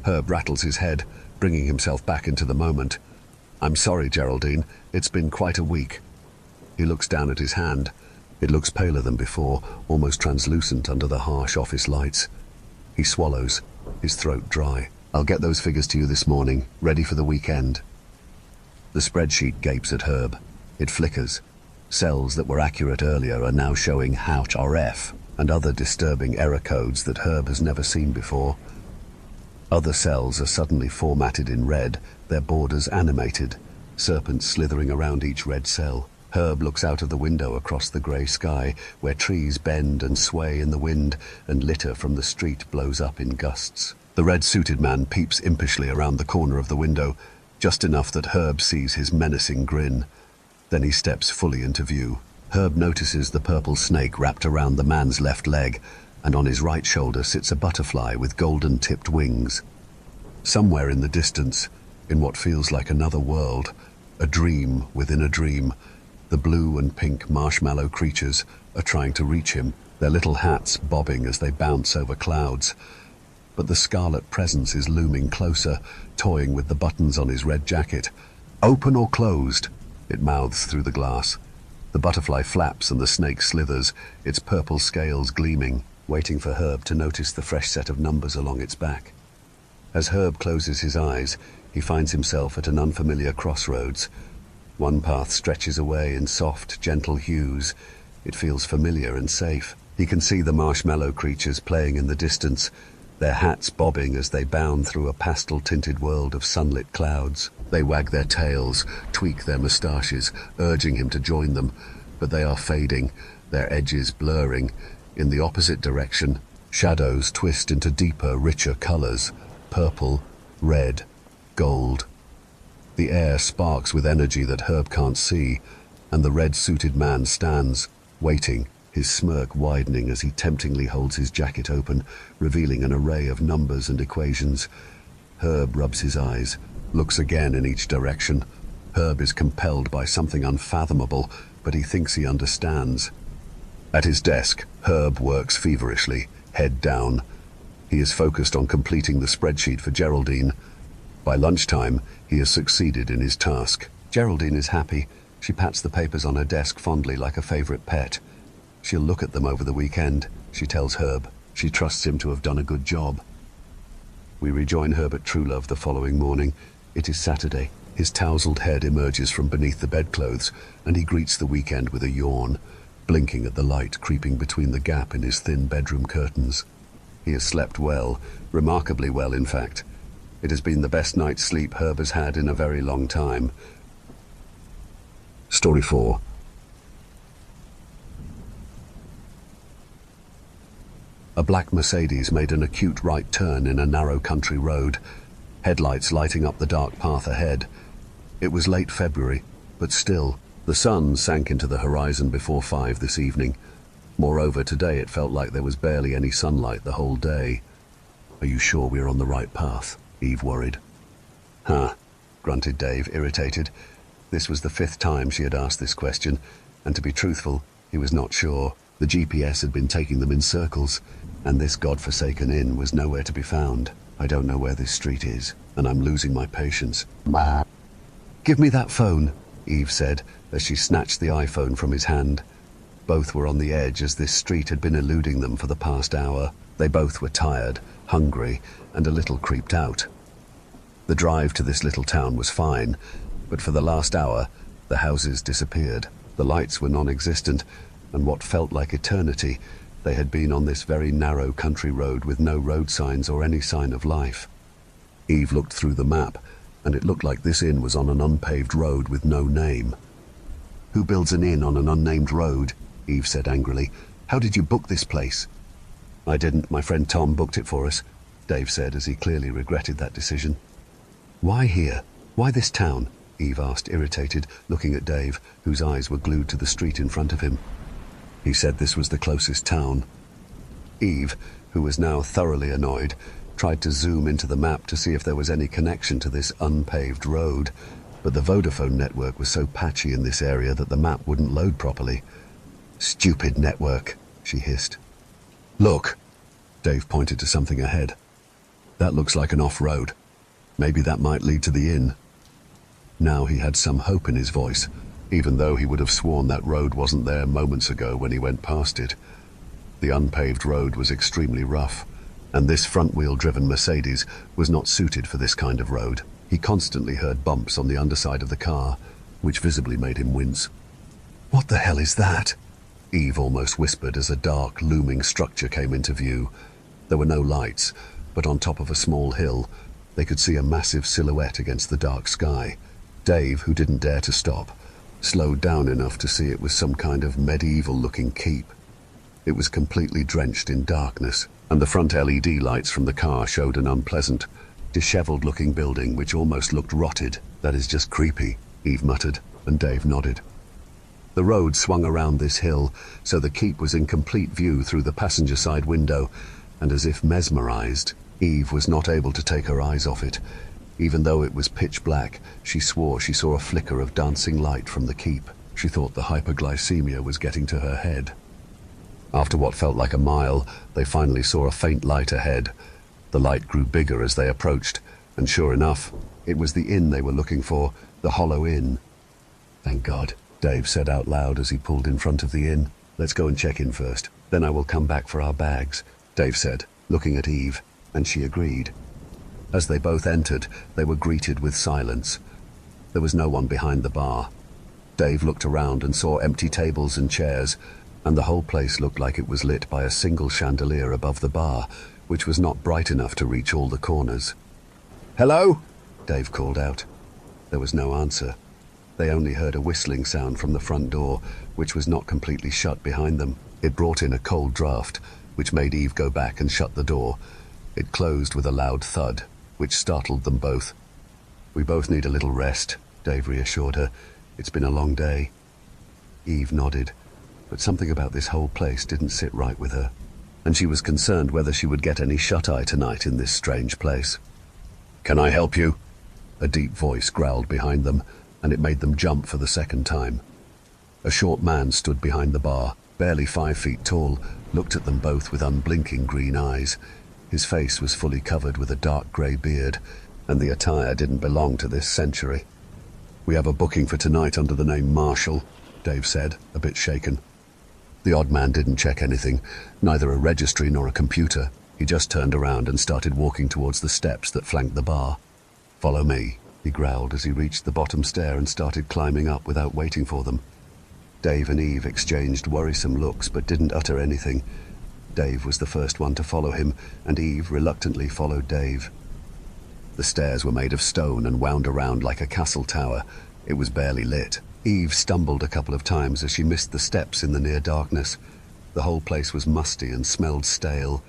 Herb rattles his head, bringing himself back into the moment. "I'm sorry, Geraldine. It's been quite a week." He looks down at his hand. It looks paler than before, almost translucent under the harsh office lights. He swallows, his throat dry. "I'll get those figures to you this morning, ready for the weekend." The spreadsheet gapes at Herb. It flickers. Cells that were accurate earlier are now showing HRF and other disturbing error codes that Herb has never seen before. Other cells are suddenly formatted in red, their borders animated, serpents slithering around each red cell. Herb looks out of the window across the grey sky, where trees bend and sway in the wind, and litter from the street blows up in gusts. The red-suited man peeps impishly around the corner of the window, just enough that Herb sees his menacing grin. Then he steps fully into view. Herb notices the purple snake wrapped around the man's left leg, and on his right shoulder sits a butterfly with golden-tipped wings. Somewhere in the distance, in what feels like another world, a dream within a dream, the blue and pink marshmallow creatures are trying to reach him, their little hats bobbing as they bounce over clouds. But the scarlet presence is looming closer, toying with the buttons on his red jacket. "Open or closed?" it mouths through the glass. The butterfly flaps and the snake slithers, its purple scales gleaming, waiting for Herb to notice the fresh set of numbers along its back. As Herb closes his eyes, he finds himself at an unfamiliar crossroads. One path stretches away in soft, gentle hues. It feels familiar and safe. He can see the marshmallow creatures playing in the distance, their hats bobbing as they bound through a pastel-tinted world of sunlit clouds. They wag their tails, tweak their moustaches, urging him to join them, but they are fading, their edges blurring. In the opposite direction, shadows twist into deeper, richer colors: purple, red, gold. The air sparks with energy that Herb can't see, and the red-suited man stands, waiting, his smirk widening as he temptingly holds his jacket open, revealing an array of numbers and equations. Herb rubs his eyes, looks again in each direction. Herb is compelled by something unfathomable, but he thinks he understands. At his desk, Herb works feverishly, head down. He is focused on completing the spreadsheet for Geraldine. By lunchtime, he has succeeded in his task. Geraldine is happy. She pats the papers on her desk fondly like a favorite pet. She'll look at them over the weekend, she tells Herb. She trusts him to have done a good job. We rejoin Herb at Truelove the following morning. It is Saturday. His tousled head emerges from beneath the bedclothes, and he greets the weekend with a yawn, blinking at the light creeping between the gap in his thin bedroom curtains. He has slept well, remarkably well, in fact. It has been the best night's sleep Herb has had in a very long time. Story 4. A black Mercedes made an acute right turn in a narrow country road, headlights lighting up the dark path ahead. It was late February, but still, the sun sank into the horizon before 5 this evening. Moreover, today it felt like there was barely any sunlight the whole day. "Are you sure we're on the right path?" Eve worried. "Huh," grunted Dave, irritated. This was the 5th time she had asked this question, and to be truthful, he was not sure. The GPS had been taking them in circles, and this godforsaken inn was nowhere to be found. "I don't know where this street is, and I'm losing my patience." "Ma." "Give me that phone," Eve said, as she snatched the iPhone from his hand. Both were on the edge as this street had been eluding them for the past hour. They both were tired, hungry, and a little creeped out. The drive to this little town was fine, but for the last hour, the houses disappeared. The lights were non-existent, and what felt like eternity, they had been on this very narrow country road with no road signs or any sign of life. Eve looked through the map, and it looked like this inn was on an unpaved road with no name. "Who builds an inn on an unnamed road?" Eve said angrily. "How did you book this place?" "I didn't. My friend Tom booked it for us," Dave said as he clearly regretted that decision. "Why here? Why this town?" Eve asked, irritated, looking at Dave, whose eyes were glued to the street in front of him. He said this was the closest town. Eve, who was now thoroughly annoyed, tried to zoom into the map to see if there was any connection to this unpaved road, but the Vodafone network was so patchy in this area that the map wouldn't load properly. "Stupid network," she hissed. "Look," Dave pointed to something ahead. "That looks like an off-road. Maybe that might lead to the inn." Now he had some hope in his voice, even though he would have sworn that road wasn't there moments ago when he went past it. The unpaved road was extremely rough, and this front-wheel-driven Mercedes was not suited for this kind of road. He constantly heard bumps on the underside of the car, which visibly made him wince. "What the hell is that?" Eve almost whispered as a dark, looming structure came into view. There were no lights, but on top of a small hill, they could see a massive silhouette against the dark sky. Dave, who didn't dare to stop, slowed down enough to see it was some kind of medieval-looking keep. It was completely drenched in darkness, and the front LED lights from the car showed an unpleasant, disheveled-looking building which almost looked rotted. "That is just creepy," Eve muttered, and Dave nodded. The road swung around this hill, so the keep was in complete view through the passenger side window, and as if mesmerized, Eve was not able to take her eyes off it. Even though it was pitch black, she swore she saw a flicker of dancing light from the keep. She thought the hyperglycemia was getting to her head. After what felt like a mile, they finally saw a faint light ahead. The light grew bigger as they approached, and sure enough, it was the inn they were looking for, the Hollow Inn. "Thank God," Dave said out loud as he pulled in front of the inn. "Let's go and check in first. Then I will come back for our bags," Dave said, looking at Eve, and she agreed. As they both entered, they were greeted with silence. There was no one behind the bar. Dave looked around and saw empty tables and chairs, and the whole place looked like it was lit by a single chandelier above the bar, which was not bright enough to reach all the corners. "Hello?" Dave called out. There was no answer. They only heard a whistling sound from the front door, which was not completely shut behind them. It brought in a cold draft, which made Eve go back and shut the door. It closed with a loud thud, which startled them both. "We both need a little rest," Dave reassured her. "It's been a long day." Eve nodded, but something about this whole place didn't sit right with her, and she was concerned whether she would get any shut-eye tonight in this strange place. "Can I help you?" A deep voice growled behind them, and it made them jump for the second time. A short man stood behind the bar, barely 5 feet tall, looked at them both with unblinking green eyes. His face was fully covered with a dark grey beard, and the attire didn't belong to this century. "We have a booking for tonight under the name Marshall," Dave said, a bit shaken. The odd man didn't check anything, neither a registry nor a computer. He just turned around and started walking towards the steps that flanked the bar. "Follow me," he growled as he reached the bottom stair and started climbing up without waiting for them. Dave and Eve exchanged worrisome looks but didn't utter anything. Dave was the first one to follow him, and Eve reluctantly followed Dave. The stairs were made of stone and wound around like a castle tower. It was barely lit. Eve stumbled a couple of times as she missed the steps in the near darkness. The whole place was musty and smelled stale.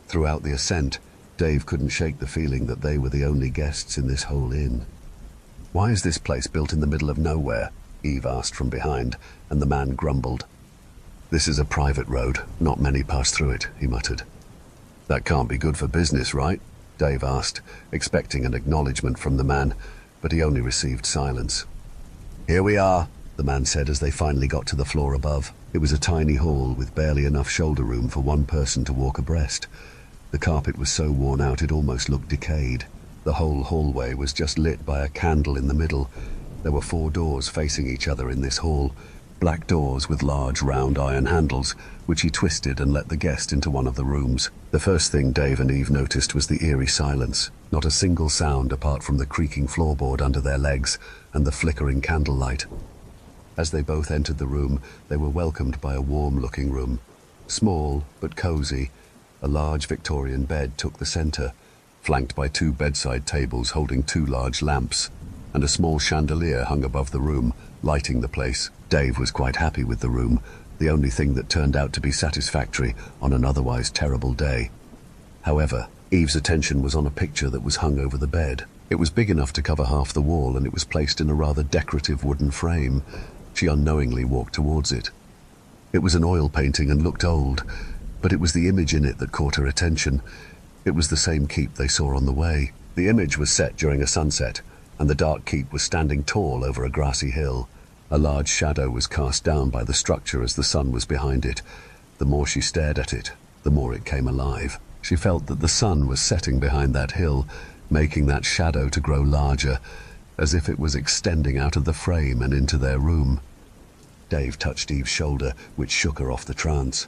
Throughout the ascent, Dave couldn't shake the feeling that they were the only guests in this whole inn. "Why is this place built in the middle of nowhere?" Eve asked from behind, and the man grumbled. "This is a private road. Not many pass through it," he muttered. "That can't be good for business, right?" Dave asked, expecting an acknowledgement from the man, but he only received silence. "Here we are," the man said as they finally got to the floor above. It was a tiny hall with barely enough shoulder room for one person to walk abreast. The carpet was so worn out it almost looked decayed. The whole hallway was just lit by a candle in the middle. There were 4 doors facing each other in this hall, black doors with large round iron handles, which he twisted and let the guest into one of the rooms. The first thing Dave and Eve noticed was the eerie silence. Not a single sound apart from the creaking floorboard under their legs and the flickering candlelight. As they both entered the room, they were welcomed by a warm-looking room. Small but cozy, a large Victorian bed took the center, flanked by 2 bedside tables holding 2 large lamps, and a small chandelier hung above the room, lighting the place. Dave was quite happy with the room, the only thing that turned out to be satisfactory on an otherwise terrible day. However, Eve's attention was on a picture that was hung over the bed. It was big enough to cover half the wall, and it was placed in a rather decorative wooden frame. She unknowingly walked towards it. It was an oil painting and looked old, but it was the image in it that caught her attention. It was the same keep they saw on the way. The image was set during a sunset, and the dark keep was standing tall over a grassy hill. A large shadow was cast down by the structure as the sun was behind it. The more she stared at it, the more it came alive. She felt that the sun was setting behind that hill, making that shadow to grow larger, as if it was extending out of the frame and into their room. Dave touched Eve's shoulder, which shook her off the trance.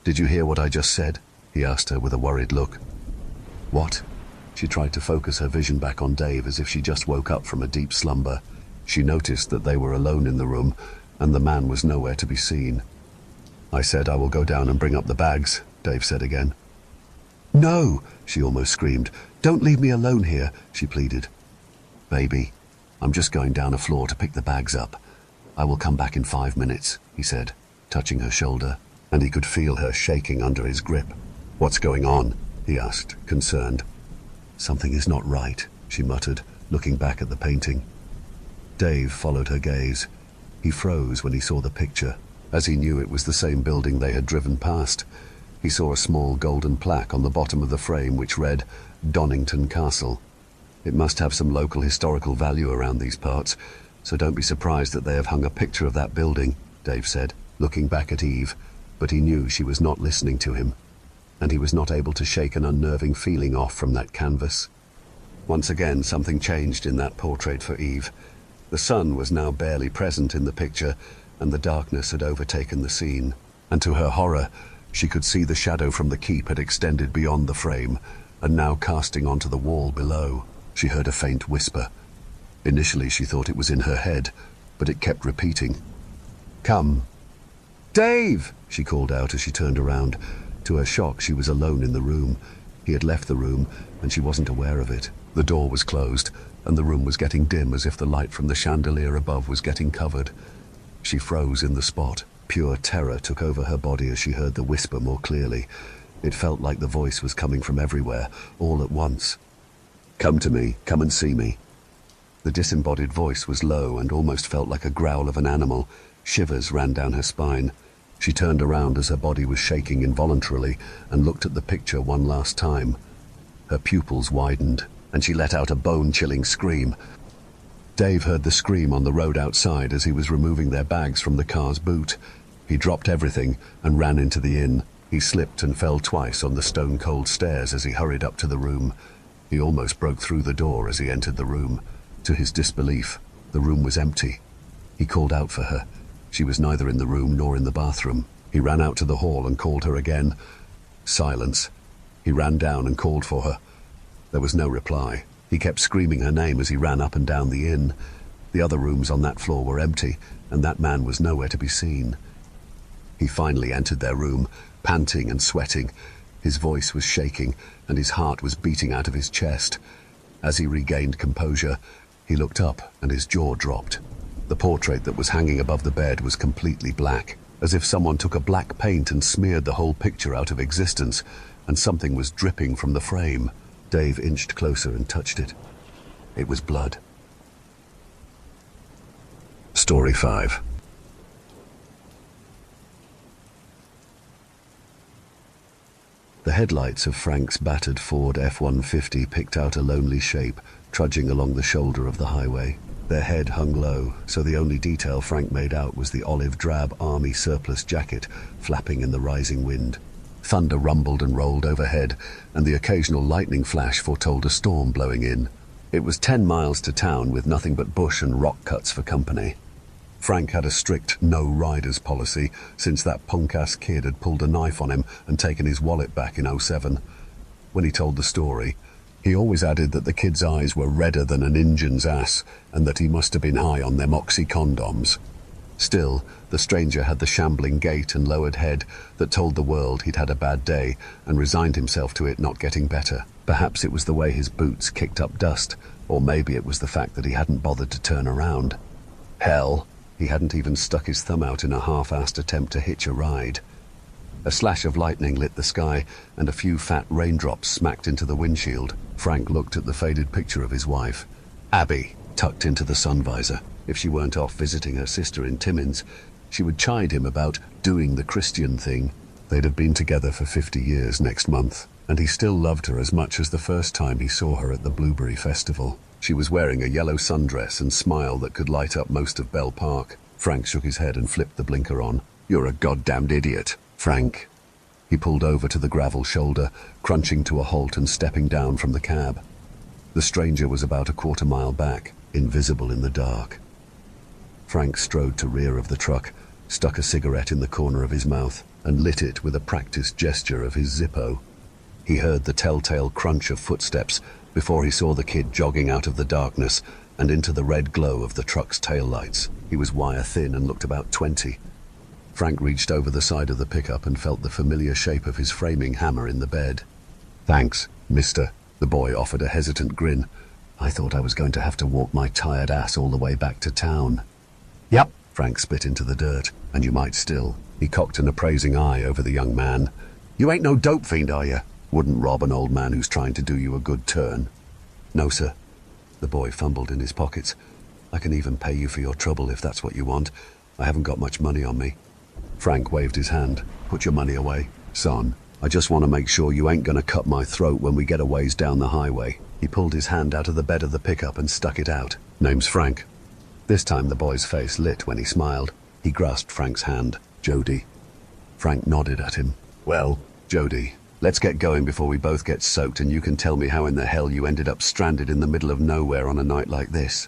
"Did you hear what I just said?" he asked her with a worried look. "What?" She tried to focus her vision back on Dave as if she just woke up from a deep slumber. She noticed that they were alone in the room, and the man was nowhere to be seen. "I said I will go down and bring up the bags," Dave said again. "No!" she almost screamed. "Don't leave me alone here," she pleaded. "Baby, I'm just going down a floor to pick the bags up. I will come back in 5 minutes," he said, touching her shoulder, and he could feel her shaking under his grip. "What's going on?" he asked, concerned. "Something is not right," she muttered, looking back at the painting. Dave followed her gaze. He froze when he saw the picture, as he knew it was the same building they had driven past. He saw a small golden plaque on the bottom of the frame which read, "Donnington Castle." It must have some local historical value around these parts, so don't be surprised that they have hung a picture of that building, Dave said, looking back at Eve, but he knew she was not listening to him, and he was not able to shake an unnerving feeling off from that canvas. Once again, something changed in that portrait for Eve. The sun was now barely present in the picture, and the darkness had overtaken the scene, and to her horror, she could see the shadow from the keep had extended beyond the frame, and now casting onto the wall below. She heard a faint whisper. Initially she thought it was in her head, but it kept repeating. "Come." "Dave!" she called out as she turned around. To her shock, she was alone in the room. He had left the room, and she wasn't aware of it. The door was closed, and the room was getting dim as if the light from the chandelier above was getting covered. She froze in the spot. Pure terror took over her body as she heard the whisper more clearly. It felt like the voice was coming from everywhere, all at once. "Come to me, come and see me." The disembodied voice was low and almost felt like a growl of an animal. Shivers ran down her spine. She turned around as her body was shaking involuntarily and looked at the picture one last time. Her pupils widened, and she let out a bone-chilling scream. Dave heard the scream on the road outside as he was removing their bags from the car's boot. He dropped everything and ran into the inn. He slipped and fell twice on the stone-cold stairs as he hurried up to the room. He almost broke through the door as he entered the room. To his disbelief, the room was empty. He called out for her. She was neither in the room nor in the bathroom. He ran out to the hall and called her again. Silence. He ran down and called for her. There was no reply. He kept screaming her name as he ran up and down the inn. The other rooms on that floor were empty, and that man was nowhere to be seen. He finally entered their room, panting and sweating. His voice was shaking, and his heart was beating out of his chest. As he regained composure, he looked up and his jaw dropped. The portrait that was hanging above the bed was completely black, as if someone took a black paint and smeared the whole picture out of existence, and something was dripping from the frame. Dave inched closer and touched it. It was blood. Story 5. The headlights of Frank's battered Ford F-150 picked out a lonely shape, trudging along the shoulder of the highway. Their head hung low, so the only detail Frank made out was the olive-drab army surplus jacket flapping in the rising wind. Thunder rumbled and rolled overhead, and the occasional lightning flash foretold a storm blowing in. It was 10 miles to town with nothing but bush and rock cuts for company. Frank had a strict no-riders policy since that punk-ass kid had pulled a knife on him and taken his wallet back in '07. When he told the story, he always added that the kid's eyes were redder than an Injun's ass and that he must have been high on them oxy condoms. Still, the stranger had the shambling gait and lowered head that told the world he'd had a bad day and resigned himself to it not getting better. Perhaps it was the way his boots kicked up dust, or maybe it was the fact that he hadn't bothered to turn around. Hell, he hadn't even stuck his thumb out in a half-assed attempt to hitch a ride. A slash of lightning lit the sky, and a few fat raindrops smacked into the windshield. Frank looked at the faded picture of his wife, Abby, tucked into the sun visor. If she weren't off visiting her sister in Timmins, she would chide him about doing the Christian thing. They'd have been together for 50 years next month, and he still loved her as much as the first time he saw her at the Blueberry Festival. She was wearing a yellow sundress and smile that could light up most of Bell Park. Frank shook his head and flipped the blinker on. "You're a goddamned idiot, Frank." He pulled over to the gravel shoulder, crunching to a halt and stepping down from the cab. The stranger was about a quarter-mile back, invisible in the dark. Frank strode to rear of the truck, stuck a cigarette in the corner of his mouth, and lit it with a practiced gesture of his Zippo. He heard the telltale crunch of footsteps before he saw the kid jogging out of the darkness and into the red glow of the truck's taillights. He was wire-thin and looked about 20. Frank reached over the side of the pickup and felt the familiar shape of his framing hammer in the bed. "Thanks, mister," the boy offered a hesitant grin. "I thought I was going to have to walk my tired ass all the way back to town." "Yep," Frank spit into the dirt, "and you might still." He cocked an appraising eye over the young man. "You ain't no dope fiend, are you? Wouldn't rob an old man who's trying to do you a good turn." "No, sir." The boy fumbled in his pockets. "I can even pay you for your trouble if that's what you want. I haven't got much money on me." Frank waved his hand. "Put your money away, son. I just want to make sure you ain't going to cut my throat when we get a ways down the highway." He pulled his hand out of the bed of the pickup and stuck it out. "Name's Frank." This time the boy's face lit when he smiled. He grasped Frank's hand. "Jody." Frank nodded at him. "Well, Jody, let's get going before we both get soaked and you can tell me how in the hell you ended up stranded in the middle of nowhere on a night like this."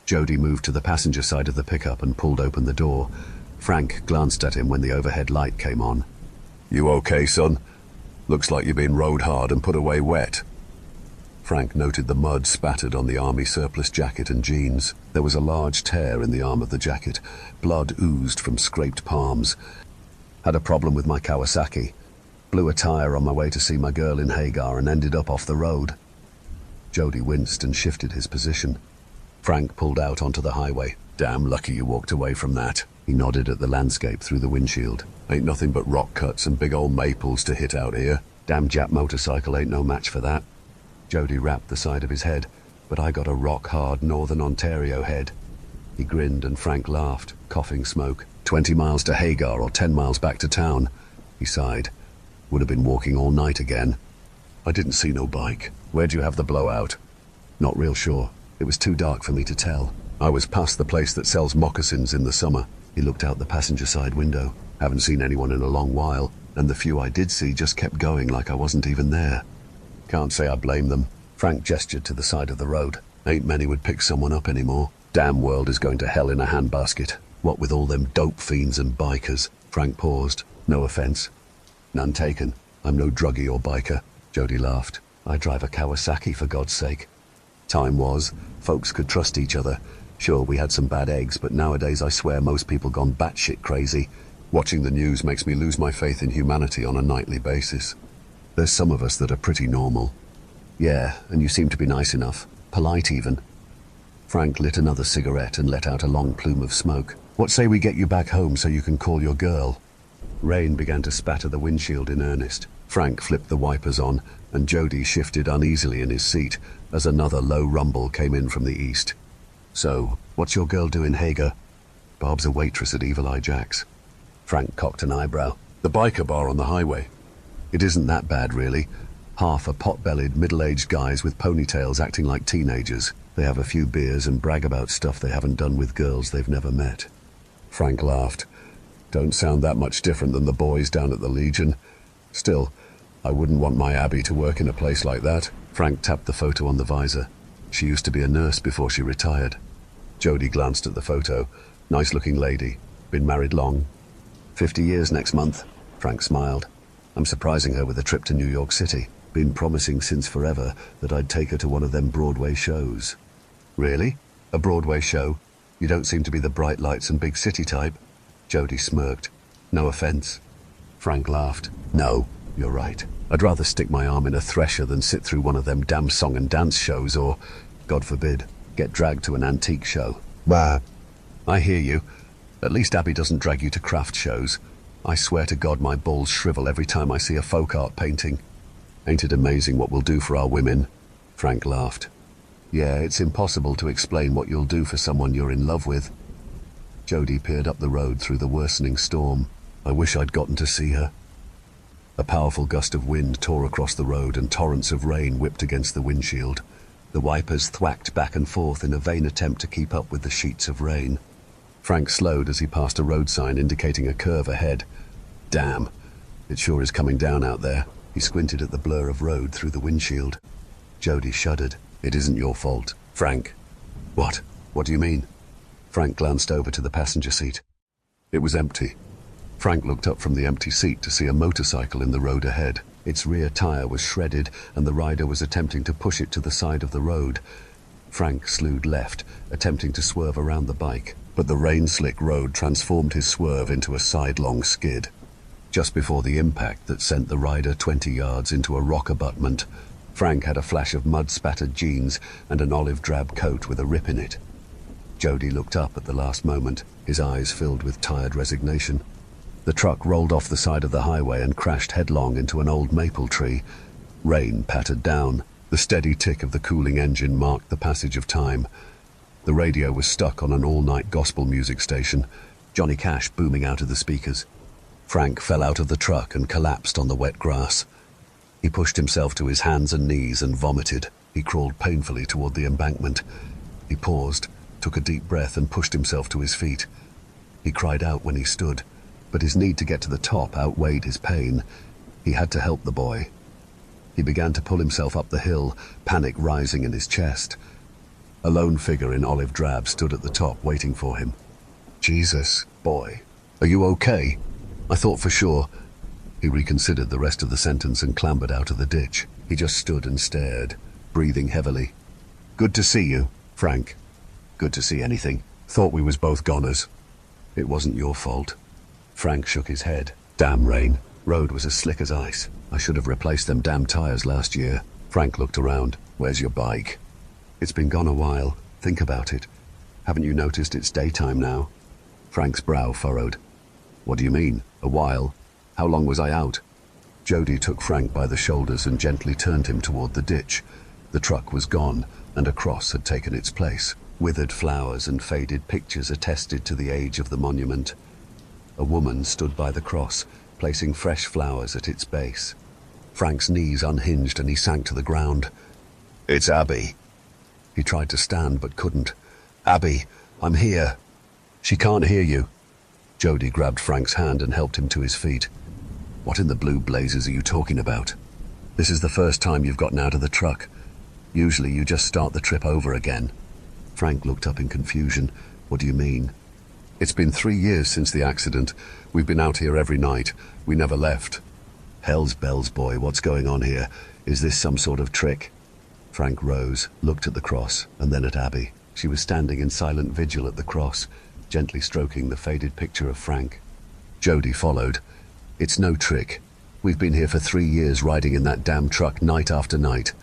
Jody moved to the passenger side of the pickup and pulled open the door. Frank glanced at him when the overhead light came on. "You okay, son? Looks like you've been rode hard and put away wet." Frank noted the mud spattered on the army surplus jacket and jeans. There was a large tear in the arm of the jacket. Blood oozed from scraped palms. "Had a problem with my Kawasaki. Blew a tire on my way to see my girl in Hagar and ended up off the road." Jody winced and shifted his position. Frank pulled out onto the highway. "Damn lucky you walked away from that." He nodded at the landscape through the windshield. "Ain't nothing but rock cuts and big old maples to hit out here. Damn Jap motorcycle ain't no match for that." Jody rapped the side of his head. "But I got a rock-hard Northern Ontario head." He grinned and Frank laughed, coughing smoke. 20 miles to Hagar or 10 miles back to town." He sighed. "Would have been walking all night again." "I didn't see no bike. Where'd you have the blowout?" "Not real sure. It was too dark for me to tell. I was past the place that sells moccasins in the summer." He looked out the passenger side window. "Haven't seen anyone in a long while, and the few I did see just kept going like I wasn't even there." "Can't say I blame them." Frank gestured to the side of the road. "Ain't many would pick someone up anymore. Damn world is going to hell in a handbasket. What with all them dope fiends and bikers." Frank paused. "No offense." "None taken. I'm no druggie or biker." Jody laughed. "I drive a Kawasaki, for God's sake." Time was. Folks could trust each other. Sure, we had some bad eggs, but nowadays I swear most people gone batshit crazy. Watching the news makes me lose my faith in humanity on a nightly basis. There's some of us that are pretty normal. "Yeah, and you seem to be nice enough. Polite, even." Frank lit another cigarette and let out a long plume of smoke. "What say we get you back home so you can call your girl?" Rain began to spatter the windshield in earnest. Frank flipped the wipers on, and Jody shifted uneasily in his seat as another low rumble came in from the east. "So, what's your girl doing, Hager?" "Bob's a waitress at Evil Eye Jack's." Frank cocked an eyebrow. "The biker bar on the highway." "It isn't that bad, really. Half are pot-bellied, middle-aged guys with ponytails acting like teenagers. They have a few beers and brag about stuff they haven't done with girls they've never met." Frank laughed. "Don't sound that much different than the boys down at the Legion. Still, I wouldn't want my Abby to work in a place like that." Frank tapped the photo on the visor. "She used to be a nurse before she retired." Jody glanced at the photo. "Nice-looking lady. Been married long?" 50 years next month." Frank smiled. "I'm surprising her with a trip to New York City. Been promising since forever that I'd take her to one of them Broadway shows." "Really? A Broadway show? You don't seem to be the bright lights and big city type." Jody smirked. "No offense." Frank laughed. "No, you're right. I'd rather stick my arm in a thresher than sit through one of them damn song and dance shows or, God forbid, get dragged to an antique show." "Bah." "I hear you. At least Abby doesn't drag you to craft shows." I swear to God my balls shrivel every time I see a folk art painting. Ain't it amazing what we'll do for our women? Frank laughed. Yeah, it's impossible to explain what you'll do for someone you're in love with. Jody peered up the road through the worsening storm. I wish I'd gotten to see her. A powerful gust of wind tore across the road and torrents of rain whipped against the windshield. The wipers thwacked back and forth in a vain attempt to keep up with the sheets of rain. Frank slowed as he passed a road sign indicating a curve ahead. Damn, it sure is coming down out there. He squinted at the blur of road through the windshield. Jody shuddered. It isn't your fault, Frank. What? What do you mean? Frank glanced over to the passenger seat. It was empty. Frank looked up from the empty seat to see a motorcycle in the road ahead. Its rear tire was shredded, and the rider was attempting to push it to the side of the road. Frank slewed left, attempting to swerve around the bike, but the rain-slick road transformed his swerve into a sidelong skid. Just before the impact that sent the rider 20 yards into a rock abutment, Frank had a flash of mud-spattered jeans and an olive-drab coat with a rip in it. Jody looked up at the last moment, his eyes filled with tired resignation. The truck rolled off the side of the highway and crashed headlong into an old maple tree. Rain pattered down. The steady tick of the cooling engine marked the passage of time. The radio was stuck on an all-night gospel music station, Johnny Cash booming out of the speakers. Frank fell out of the truck and collapsed on the wet grass. He pushed himself to his hands and knees and vomited. He crawled painfully toward the embankment. He paused, took a deep breath and pushed himself to his feet. He cried out when he stood, but his need to get to the top outweighed his pain. He had to help the boy. He began to pull himself up the hill, panic rising in his chest. A lone figure in olive drab stood at the top waiting for him. Jesus, boy, are you okay? I thought for sure. He reconsidered the rest of the sentence and clambered out of the ditch. He just stood and stared, breathing heavily. Good to see you, Frank. Good to see anything. Thought we was both goners. It wasn't your fault. Frank shook his head. Damn rain. Road was as slick as ice. I should have replaced them damn tires last year. Frank looked around. Where's your bike? It's been gone a while. Think about it. Haven't you noticed it's daytime now? Frank's brow furrowed. What do you mean, a while? How long was I out? Jody took Frank by the shoulders and gently turned him toward the ditch. The truck was gone, and a cross had taken its place. Withered flowers and faded pictures attested to the age of the monument. A woman stood by the cross, placing fresh flowers at its base. Frank's knees unhinged and he sank to the ground. It's Abby. He tried to stand but couldn't. Abby, I'm here. She can't hear you. Jody grabbed Frank's hand and helped him to his feet. What in the blue blazes are you talking about? This is the first time you've gotten out of the truck. Usually you just start the trip over again. Frank looked up in confusion. What do you mean? It's been 3 years since the accident. We've been out here every night. We never left. Hell's bells, boy, what's going on here? Is this some sort of trick? Frank rose, looked at the cross, and then at Abby. She was standing in silent vigil at the cross, gently stroking the faded picture of Frank. Jody followed. It's no trick. We've been here for 3 years riding in that damn truck night after night.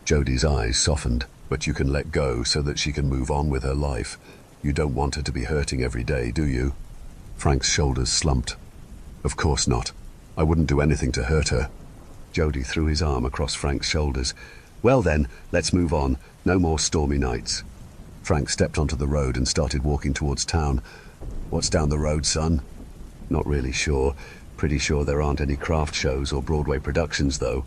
Jody's eyes softened. But you can let go so that she can move on with her life. You don't want her to be hurting every day, do you? Frank's shoulders slumped. Of course not. I wouldn't do anything to hurt her. Jody threw his arm across Frank's shoulders. Well then, let's move on. No more stormy nights. Frank stepped onto the road and started walking towards town. What's down the road, son? Not really sure. Pretty sure there aren't any craft shows or Broadway productions, though.